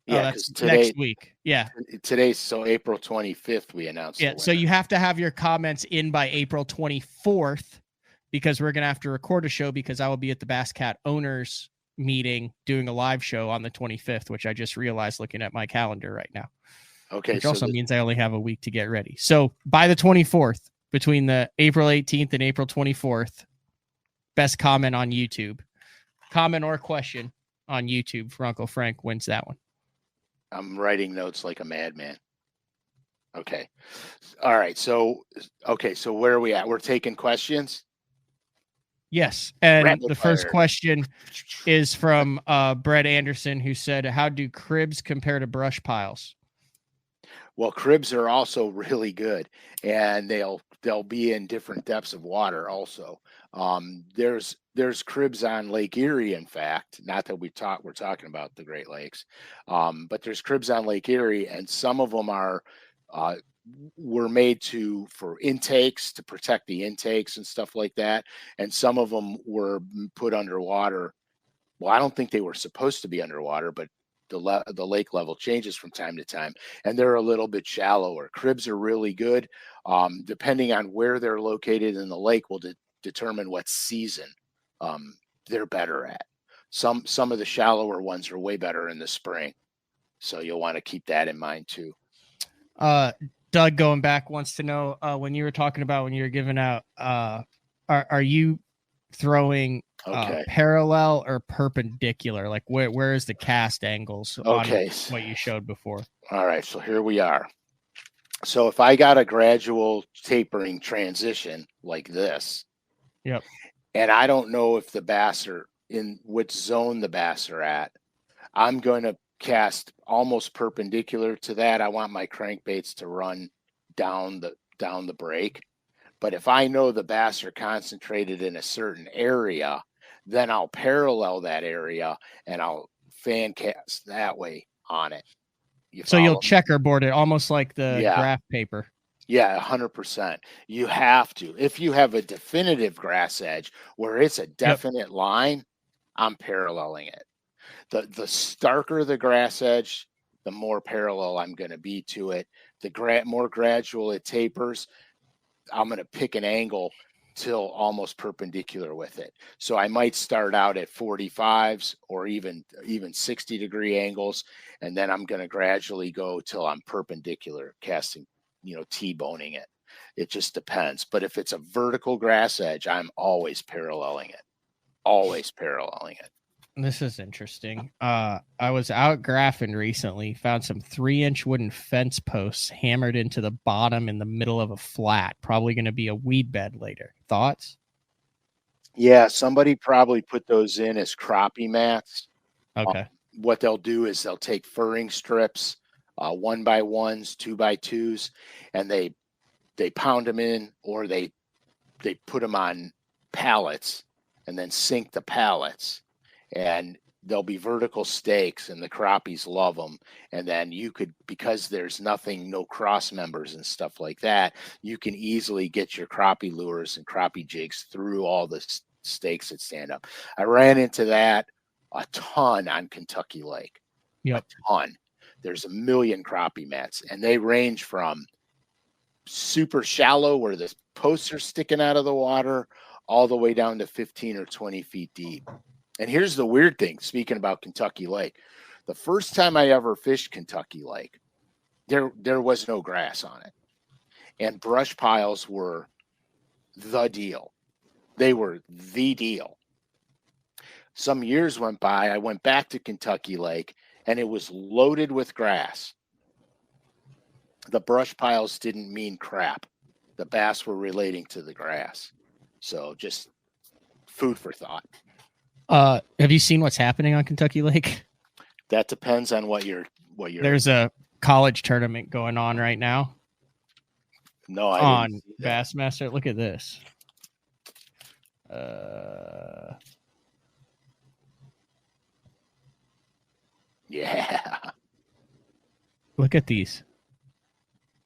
B: Yeah,
A: that's
B: today,
A: next week. Yeah.
B: Today's so April 25th we announced.
A: Yeah. So you have to have your comments in by April 24th, because we're going to have to record a show, because I will be at the Bass Cat owners meeting doing a live show on the 25th, which I just realized looking at my calendar right now.
B: Okay.
A: Which also means I only have a week to get ready. So by the 24th, between the April 18th and April 24th, best comment on YouTube, comment or question on YouTube for Uncle Frank wins that one.
B: I'm writing notes like a madman. Okay. All right. So where are we at? We're taking questions.
A: Yes. And
B: Rapid
A: the
B: fire.
A: first question is from Brett Anderson, who said, how do cribs compare to brush piles?
B: Well, cribs are also really good, and they'll be in different depths of water also. There's cribs on Lake Erie, in fact, not that we're talking about the Great Lakes, but there's cribs on Lake Erie, and some of them were made for intakes, to protect the intakes and stuff like that, and some of them were put underwater. Well, I don't think they were supposed to be underwater, but the lake level changes from time to time, and they're a little bit shallower. Cribs are really good. Depending on where they're located in the lake will determine what season they're better at. Some of the shallower ones are way better in the spring, so you'll want to keep that in mind too.
A: Doug, going back, wants to know when you were talking about when you were giving out, are you throwing parallel or perpendicular? Like where is the cast angles on what you showed before? All
B: right, so here we are. So if I got a gradual tapering transition like this,
A: yep,
B: and I don't know if the bass are in which zone the bass are at, I'm going to cast almost perpendicular to that. I want my crankbaits to run down the break. But if I know the bass are concentrated in a certain area, then I'll parallel that area and I'll fan cast that way on it.
A: So you'll checkerboard it almost like the graph paper.
B: Yeah, 100%. You have to. If you have a definitive grass edge where it's a definite line, I'm paralleling it. The starker the grass edge, the more parallel I'm going to be to it. The more gradual it tapers, I'm going to pick an angle till almost perpendicular with it. So I might start out at 45s or even 60-degree angles, and then I'm going to gradually go till I'm perpendicular, casting, T-boning it. It just depends. But if it's a vertical grass edge, I'm always paralleling it. Always paralleling it.
A: This is interesting. I was out graphing recently, found some 3-inch wooden fence posts hammered into the bottom in the middle of a flat. Probably going to be a weed bed later. Thoughts?
B: Yeah, somebody probably put those in as crappie mats.
A: Okay.
B: What they'll do is they'll take furring strips, 1x1s, 2x2s, and they they pound them in, or they put them on pallets and then sink the pallets, and there'll be vertical stakes, and the crappies love them. And then you could, because there's nothing, no cross members and stuff like that, you can easily get your crappie lures and crappie jigs through all the stakes that stand up. I ran into that a ton on Kentucky Lake.
A: Yep.
B: A ton. There's a million crappie mats, and they range from super shallow where the posts are sticking out of the water all the way down to 15 or 20 feet deep. And here's the weird thing, speaking about Kentucky Lake. The first time I ever fished Kentucky Lake, there was no grass on it. And brush piles were the deal. They were the deal. Some years went by, I went back to Kentucky Lake, and it was loaded with grass. The brush piles didn't mean crap. The bass were relating to the grass. So just food for thought.
A: Have you seen what's happening on Kentucky Lake?
B: That depends on what you're.
A: There's a college tournament going on right now.
B: No, I
A: on
B: didn't see that.
A: Bassmaster. Look at this.
B: Yeah.
A: Look at these.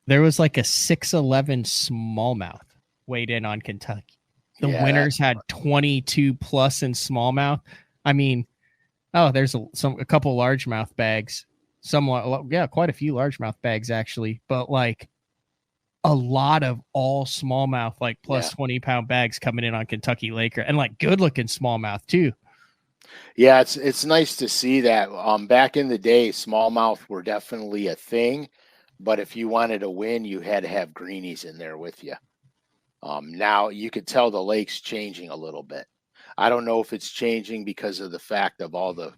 A: There was like a 6'11" smallmouth weighed in on Kentucky. The winners had 22 plus in smallmouth. I mean, there's a couple largemouth bags. Quite a few largemouth bags actually, but like a lot of all smallmouth, like plus 20-pound bags coming in on Kentucky Lake, and like good looking smallmouth too.
B: Yeah, it's nice to see that. Back in the day, smallmouth were definitely a thing, but if you wanted to win, you had to have greenies in there with you. Now you could tell the lake's changing a little bit. I don't know if it's changing because of the fact of all the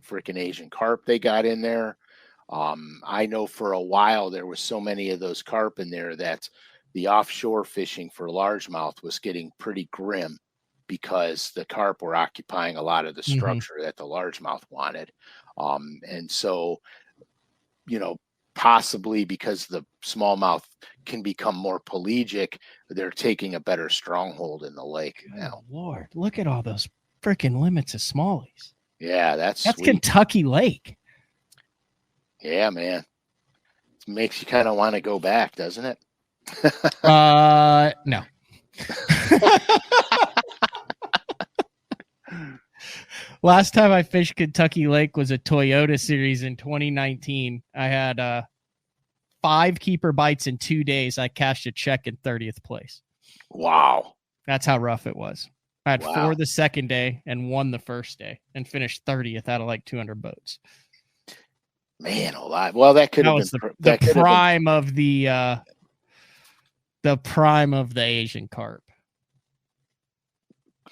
B: freaking Asian carp they got in there. I know for a while there was so many of those carp in there that the offshore fishing for largemouth was getting pretty grim because the carp were occupying a lot of the structure that the largemouth wanted. And so, possibly because the smallmouth can become more pelagic, they're taking a better stronghold in the lake now.
A: Lord, look at all those freaking limits of smallies.
B: Yeah, that's sweet.
A: Kentucky Lake.
B: Yeah, man. It makes you kind of want to go back, doesn't it?
A: No. Last time I fished Kentucky Lake was a Toyota Series in 2019. I had 5 keeper bites in 2 days. I cashed a check in 30th place.
B: Wow.
A: That's how rough it was. I had 4 the second day and 1 the first day, and finished 30th out of like 200 boats.
B: Man, alive. Well, that could have been
A: the prime of the prime of the Asian carp.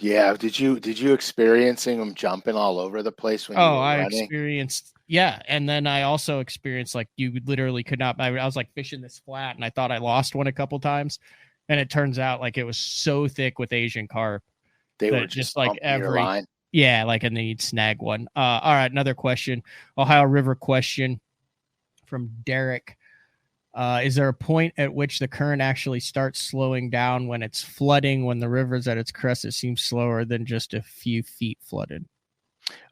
B: Yeah, did you experiencing them jumping all over the place when you were running?
A: Experienced, yeah, and then I also experienced like you literally could not. I was like fishing this flat, and I thought I lost one a couple times, and it turns out like it was so thick with Asian carp.
B: They were just like every line.
A: Yeah, like, and then you'd snag one. All right, another question. Ohio River question from Derek. Is there a point at which the current actually starts slowing down when it's flooding, when the river's at its crest? It seems slower than just a few feet flooded.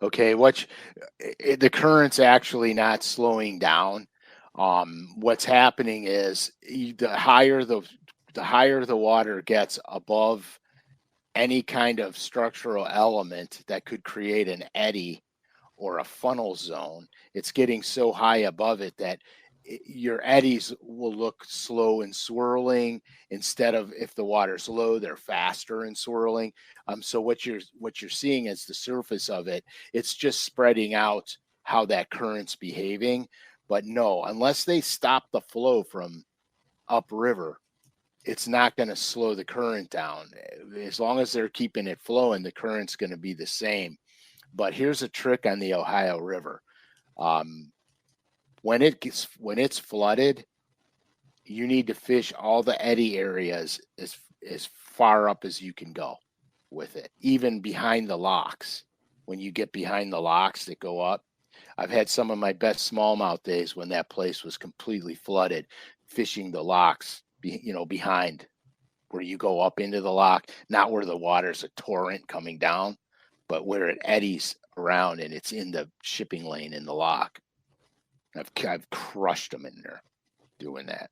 B: Okay, the current's actually not slowing down. What's happening is the higher the water gets above any kind of structural element that could create an eddy or a funnel zone, it's getting so high above it that your eddies will look slow and swirling instead of, if the water's low, they're faster and swirling. So what you're seeing is the surface of it. It's just spreading out how that current's behaving. But no, unless they stop the flow from upriver, it's not going to slow the current down. As long as they're keeping it flowing, the current's going to be the same. But here's a trick on the Ohio River. When it's flooded, you need to fish all the eddy areas as far up as you can go with it, even behind the locks. When you get behind the locks that go up, I've had some of my best smallmouth days when that place was completely flooded, fishing the locks behind where you go up into the lock, not where the water's a torrent coming down, but where it eddies around and it's in the shipping lane in the lock. I've crushed them in there doing that.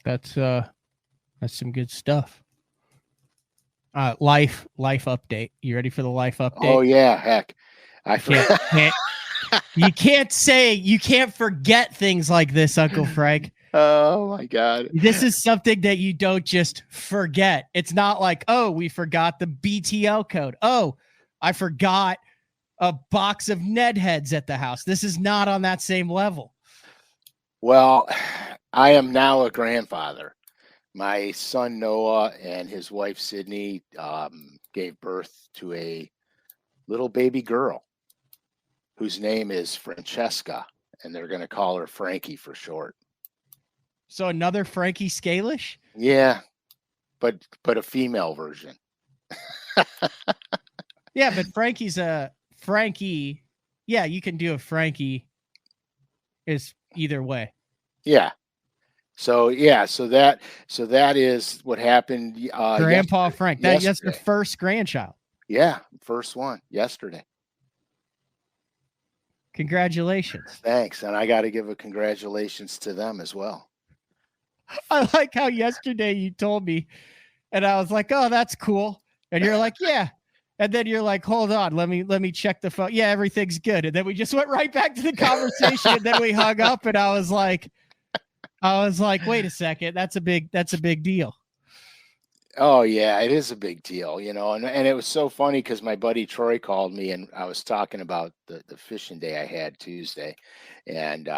A: That's some good stuff. Life update. You ready for the life update?
B: Oh yeah, heck.
A: You can't forget things like this, Uncle Frank.
B: Oh my God.
A: This is something that you don't just forget. It's not like, oh, we forgot the BTL code. Oh, I forgot a box of Ned heads at the house. This is not on that same level.
B: Well, I am now a grandfather. My son Noah and his wife Sydney gave birth to a little baby girl whose name is Francesca, and they're going to call her Frankie for short.
A: So another Frankie Scalish?
B: Yeah, but a female version.
A: Yeah, but Frankie's a Frankie. Yeah, you can do a Frankie is either way.
B: Yeah. So that is what happened.
A: Grandpa Frank. That's your first grandchild.
B: Yeah, first one yesterday.
A: Congratulations.
B: Thanks, and I got to give a congratulations to them as well.
A: I like how yesterday you told me, and I was like, "Oh, that's cool," and you're like, "Yeah," and then you're like, "Hold on, let me check the phone. Yeah, everything's good," and then we just went right back to the conversation, and then we hung up, and I was like, "Wait a second, that's a big deal."
B: Oh yeah, it is a big deal, and it was so funny because my buddy Troy called me and I was talking about the fishing day I had Tuesday, and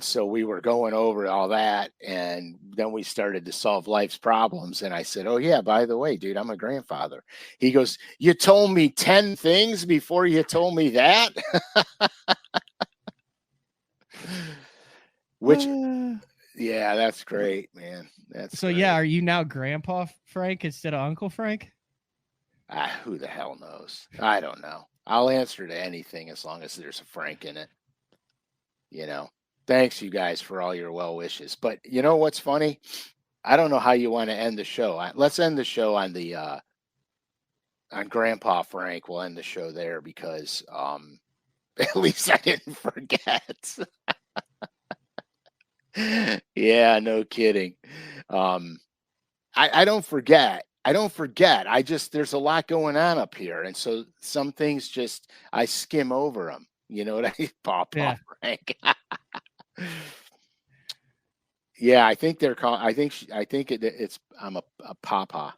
B: so we were going over all that, and then we started to solve life's problems, and I said, "Oh yeah, by the way, dude, I'm a grandfather." He goes, "You told me 10 things before you told me that?" Which yeah, that's great, man. That's
A: so
B: great.
A: Yeah. Are you now Grandpa Frank instead of Uncle Frank?
B: Who the hell knows? I don't know. I'll answer to anything as long as there's a Frank in it. Thanks you guys for all your well wishes. But you know what's funny? I don't know how you want to end the show. Let's end the show on Grandpa Frank. We'll end the show there because at least I didn't forget. Yeah, no kidding. I don't forget. I just, there's a lot going on up here. And so some things just, I skim over them. You know what I mean? Papa Frank. Yeah, I think they're called, I think it's, I'm a papa,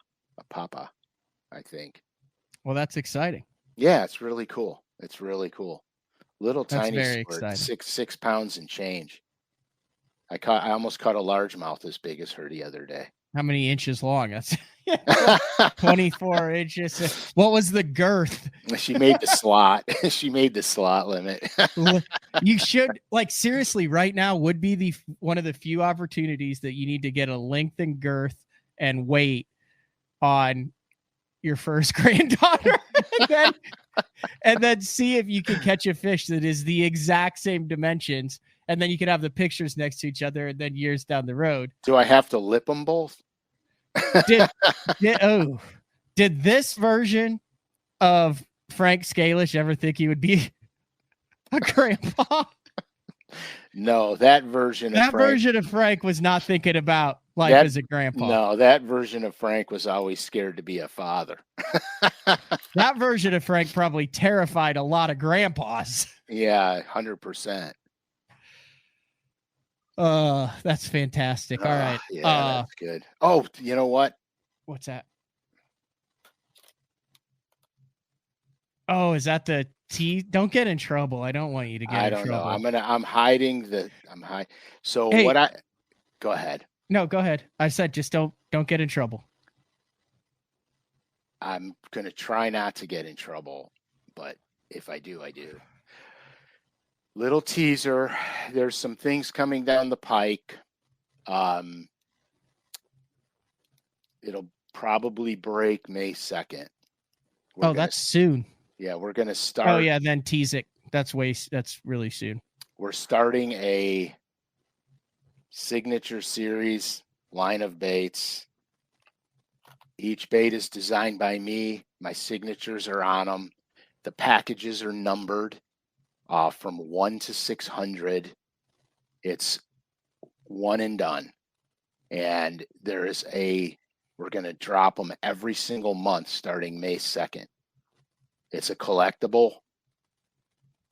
B: I think.
A: Well, that's exciting.
B: Yeah, it's really cool. Little
A: that's
B: tiny
A: very
B: sport,
A: exciting.
B: 6 pounds and change. I almost caught a largemouth as big as her the other day.
A: How many inches long? That's 24 inches. What was the girth?
B: She made the slot. She made the slot limit.
A: You should, seriously, right now would be one of the few opportunities that you need to get a length and girth and weight on your first granddaughter, and then see if you can catch a fish that is the exact same dimensions. And then you can have the pictures next to each other, and then years down the road.
B: Do I have to lip them both?
A: Did this version of Frank Scalish ever think he would be a grandpa?
B: No, that version of
A: Frank was not thinking about life as a grandpa.
B: No, that version of Frank was always scared to be a father.
A: That version of Frank probably terrified a lot of grandpas.
B: Yeah, 100%.
A: That's fantastic. All right.
B: Yeah, that's good. Oh, you know what?
A: What's that? Oh, is that the T? Don't get in trouble. I don't want you to get in trouble.
B: I don't know. I'm hiding So
A: hey,
B: go ahead.
A: No, go ahead. I said, just don't get in trouble.
B: I'm going to try not to get in trouble, but if I do, I do. Little teaser. There's some things coming down the pike. It'll probably break May 2nd.
A: That's soon.
B: Yeah, we're going to start.
A: Oh yeah, then tease it. That's really soon.
B: We're starting signature series line of baits. Each bait is designed by me. My signatures are on them. The packages are numbered from 1 to 600. It's one and done. And we're going to drop them every single month starting May 2nd. It's a collectible,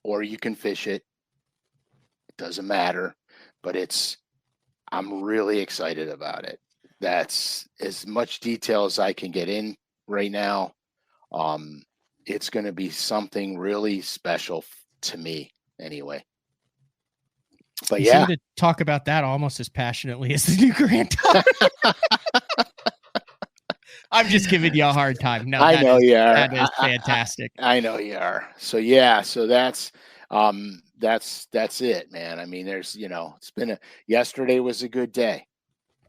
B: or you can fish it. It doesn't matter, but I'm really excited about it. That's as much detail as I can get in right now. It's going to be something really special to me anyway. But
A: you seem to talk about that almost as passionately as the new Grand Tour. I'm just giving you a hard time. No,
B: I know you are.
A: That is fantastic.
B: I know you are. So yeah, so that's it, man. I mean, there's, it's been yesterday was a good day.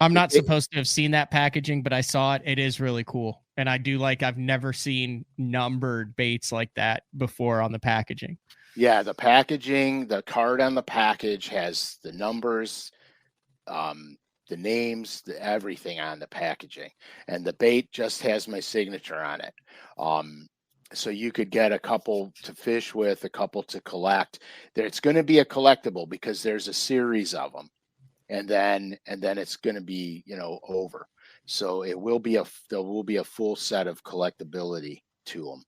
A: I'm not supposed to have seen that packaging, but I saw it. It is really cool. And I do I've never seen numbered baits like that before on the packaging.
B: Yeah, the packaging, the card on the package has the numbers, the names, everything on the packaging, and the bait just has my signature on it. So you could get a couple to fish with, a couple to collect. It's going to be a collectible because there's a series of them, and then it's going to be over. So there will be a full set of collectability to them.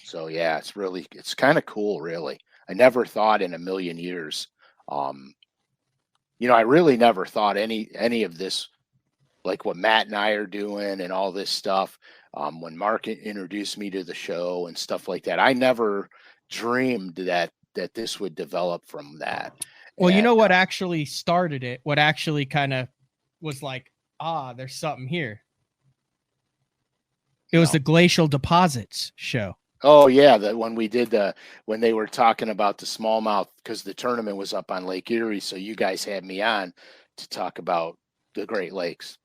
B: So yeah, it's kind of cool, really. I never thought in a million years. I really never thought any of this, like what Matt and I are doing and all this stuff. When Mark introduced me to the show and stuff like that, I never dreamed that this would develop from that.
A: Well, you know what actually started it? What actually kind of was like, there's something here. It was the Glacial Deposits show.
B: Oh yeah, when they were talking about the smallmouth, because the tournament was up on Lake Erie, so you guys had me on to talk about the Great Lakes.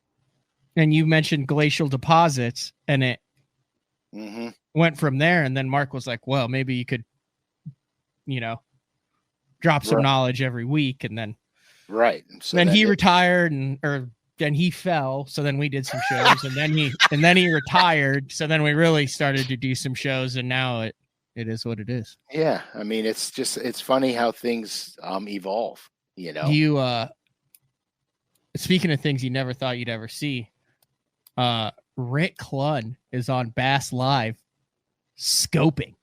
A: And you mentioned Glacial Deposits, and it went from there. And then Mark was like, "Well, maybe you could, drop some knowledge every week." And then So then he retired, and he fell. So then we did some shows, and then he retired. So then we really started to do some shows, and now it is what it is.
B: Yeah. I mean, it's funny how things evolve,
A: You speaking of things you never thought you'd ever see, Rick Clunn is on Bass Live scoping.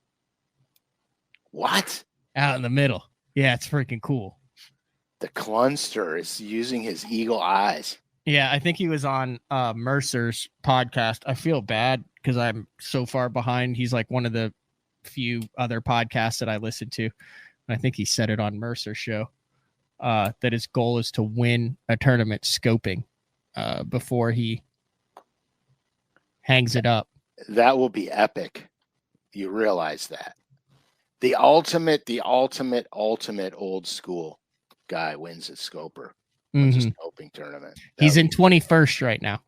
B: What?
A: Out in the middle. Yeah, it's freaking cool.
B: The Clunster is using his eagle eyes.
A: Yeah, I think he was on Mercer's podcast. I feel bad because I'm so far behind. He's like one of the few other podcasts that I listen to. And I think he said it on Mercer's show that his goal is to win a tournament scoping before he hangs it up.
B: That will be epic. You realize that. The ultimate old school guy wins a scoper. Wins a scoping tournament.
A: He's in 21st right now.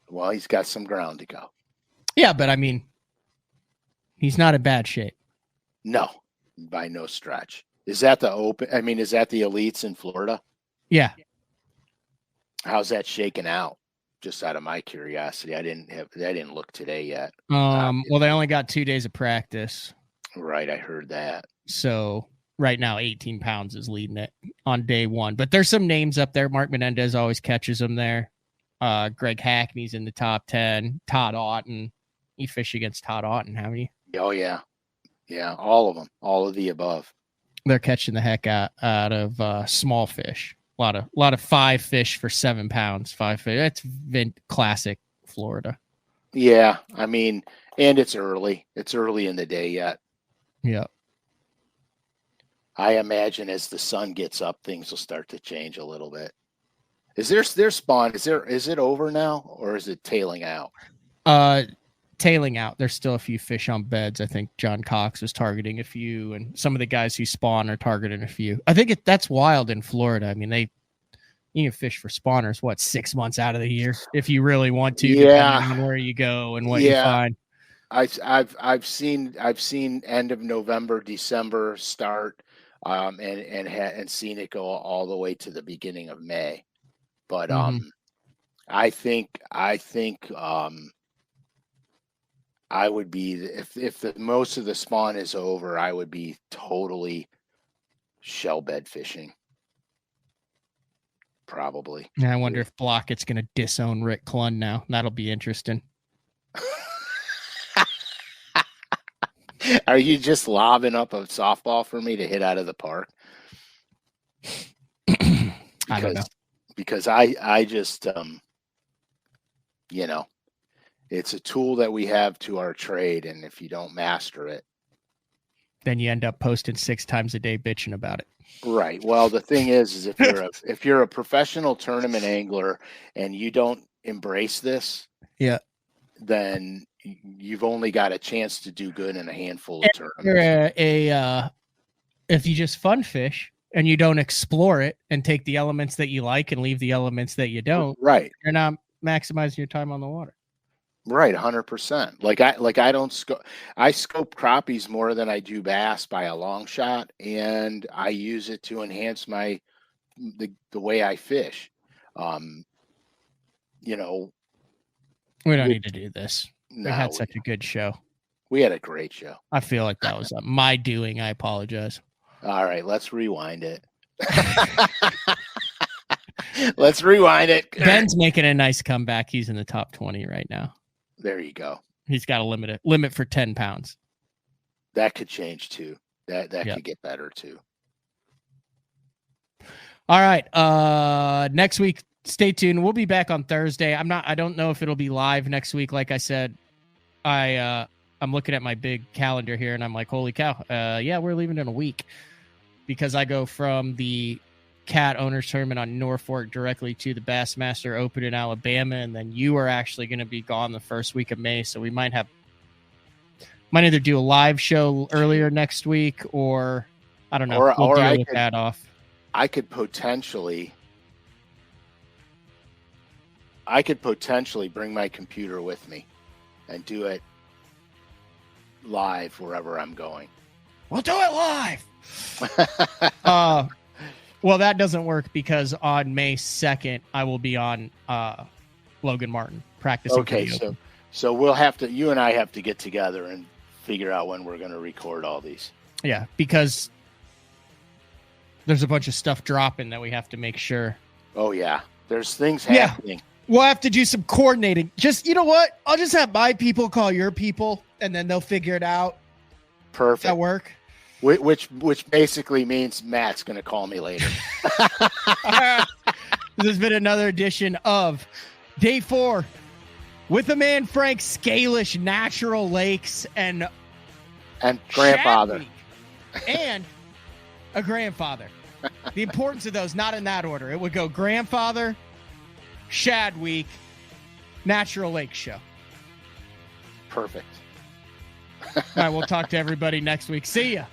B: Well, he's got some ground to go.
A: Yeah, but I mean, he's not in bad shape.
B: No, by no stretch. Is that the open? I mean, is that the elites in Florida?
A: Yeah.
B: How's that shaking out? Just out of my curiosity, I didn't look today yet.
A: Well, they only got 2 days of practice.
B: Right, I heard that.
A: So right now, 18 pounds is leading it on day one. But there's some names up there. Mark Menendez always catches them there. Greg Hackney's in the top 10. Todd Otten. You fish against Todd Otten, haven't you?
B: Oh, yeah. Yeah, all of them. All of the above.
A: They're catching the heck out of small fish. A lot of 5 fish for 7 pounds. 5 fish. That's classic Florida.
B: Yeah, I mean, and it's early. It's early in the day yet.
A: Yeah.
B: I imagine as the sun gets up, things will start to change a little bit. Is their spawn? Is it over now, or is it tailing out?
A: Tailing out. There's still a few fish on beds. I think John Cox was targeting a few, and some of the guys who spawn are targeting a few. I think that's wild in Florida. I mean, you can fish for spawners 6 months out of the year if you really want to.
B: Yeah.
A: Depending on where you go and what you find.
B: I've seen end of November, December start. and seen it go all the way to the beginning of May. But
A: Mhm.
B: I think I would be, if the most of the spawn is over, I would be totally shell bed fishing. Probably.
A: I wonder if Blockett's going to disown Rick Clunn now. That'll be interesting.
B: Are you just lobbing up a softball for me to hit out of the park?
A: I don't know.
B: Because I just, it's a tool that we have to our trade, and if you don't master it,
A: then you end up posting 6 times a day bitching about it.
B: Right. Well, the thing is if you're a professional tournament angler and you don't embrace this,
A: yeah,
B: then you've only got a chance to do good in a handful of tournaments.
A: If you just fun fish and you don't explore it and take the elements that you like and leave the elements that you don't,
B: right,
A: you're not maximizing your time on the water.
B: Right, 100%. I scope crappies more than I do bass by a long shot, and I use it to enhance the way I fish. We don't
A: need to do this. We had such a good show.
B: We had a great show.
A: I feel like that was my doing. I apologize.
B: All right, let's rewind it. Let's rewind it.
A: Ben's making a nice comeback. He's in the top 20 right now.
B: There you go.
A: He's got a limit for 10 pounds.
B: That could change too. That could get better too.
A: All right. Next week, stay tuned. We'll be back on Thursday. I don't know if it'll be live next week. Like I said, I'm looking at my big calendar here and I'm like, holy cow. Yeah, we're leaving in a week because I go from the Cat Owners Tournament on Norfolk directly to the Bassmaster Open in Alabama, and then you are actually going to be gone the first week of May, so we might either do a live show earlier next week, or I don't know. We'll deal with that off.
B: I could potentially bring my computer with me and do it live wherever I'm going.
A: We'll do it live. Well, that doesn't work because on May 2nd, I will be on Logan Martin practicing.
B: Okay, so you and I have to get together and figure out when we're going to record all these.
A: Yeah, because there's a bunch of stuff dropping that we have to make sure.
B: Oh, yeah. There's things happening.
A: We'll have to do some coordinating. Just, you know what? I'll just have my people call your people, and then they'll figure it out.
B: Perfect.
A: Does that work?
B: Which basically means Matt's going to call me later.
A: This has been another edition of Day 4 with the man Frank SCALISH, Natural Lakes, and
B: grandfather.
A: And a grandfather. The importance of those, not in that order. It would go grandfather, Shad Week, Natural Lake Show.
B: Perfect.
A: All right, we'll talk to everybody next week. See ya.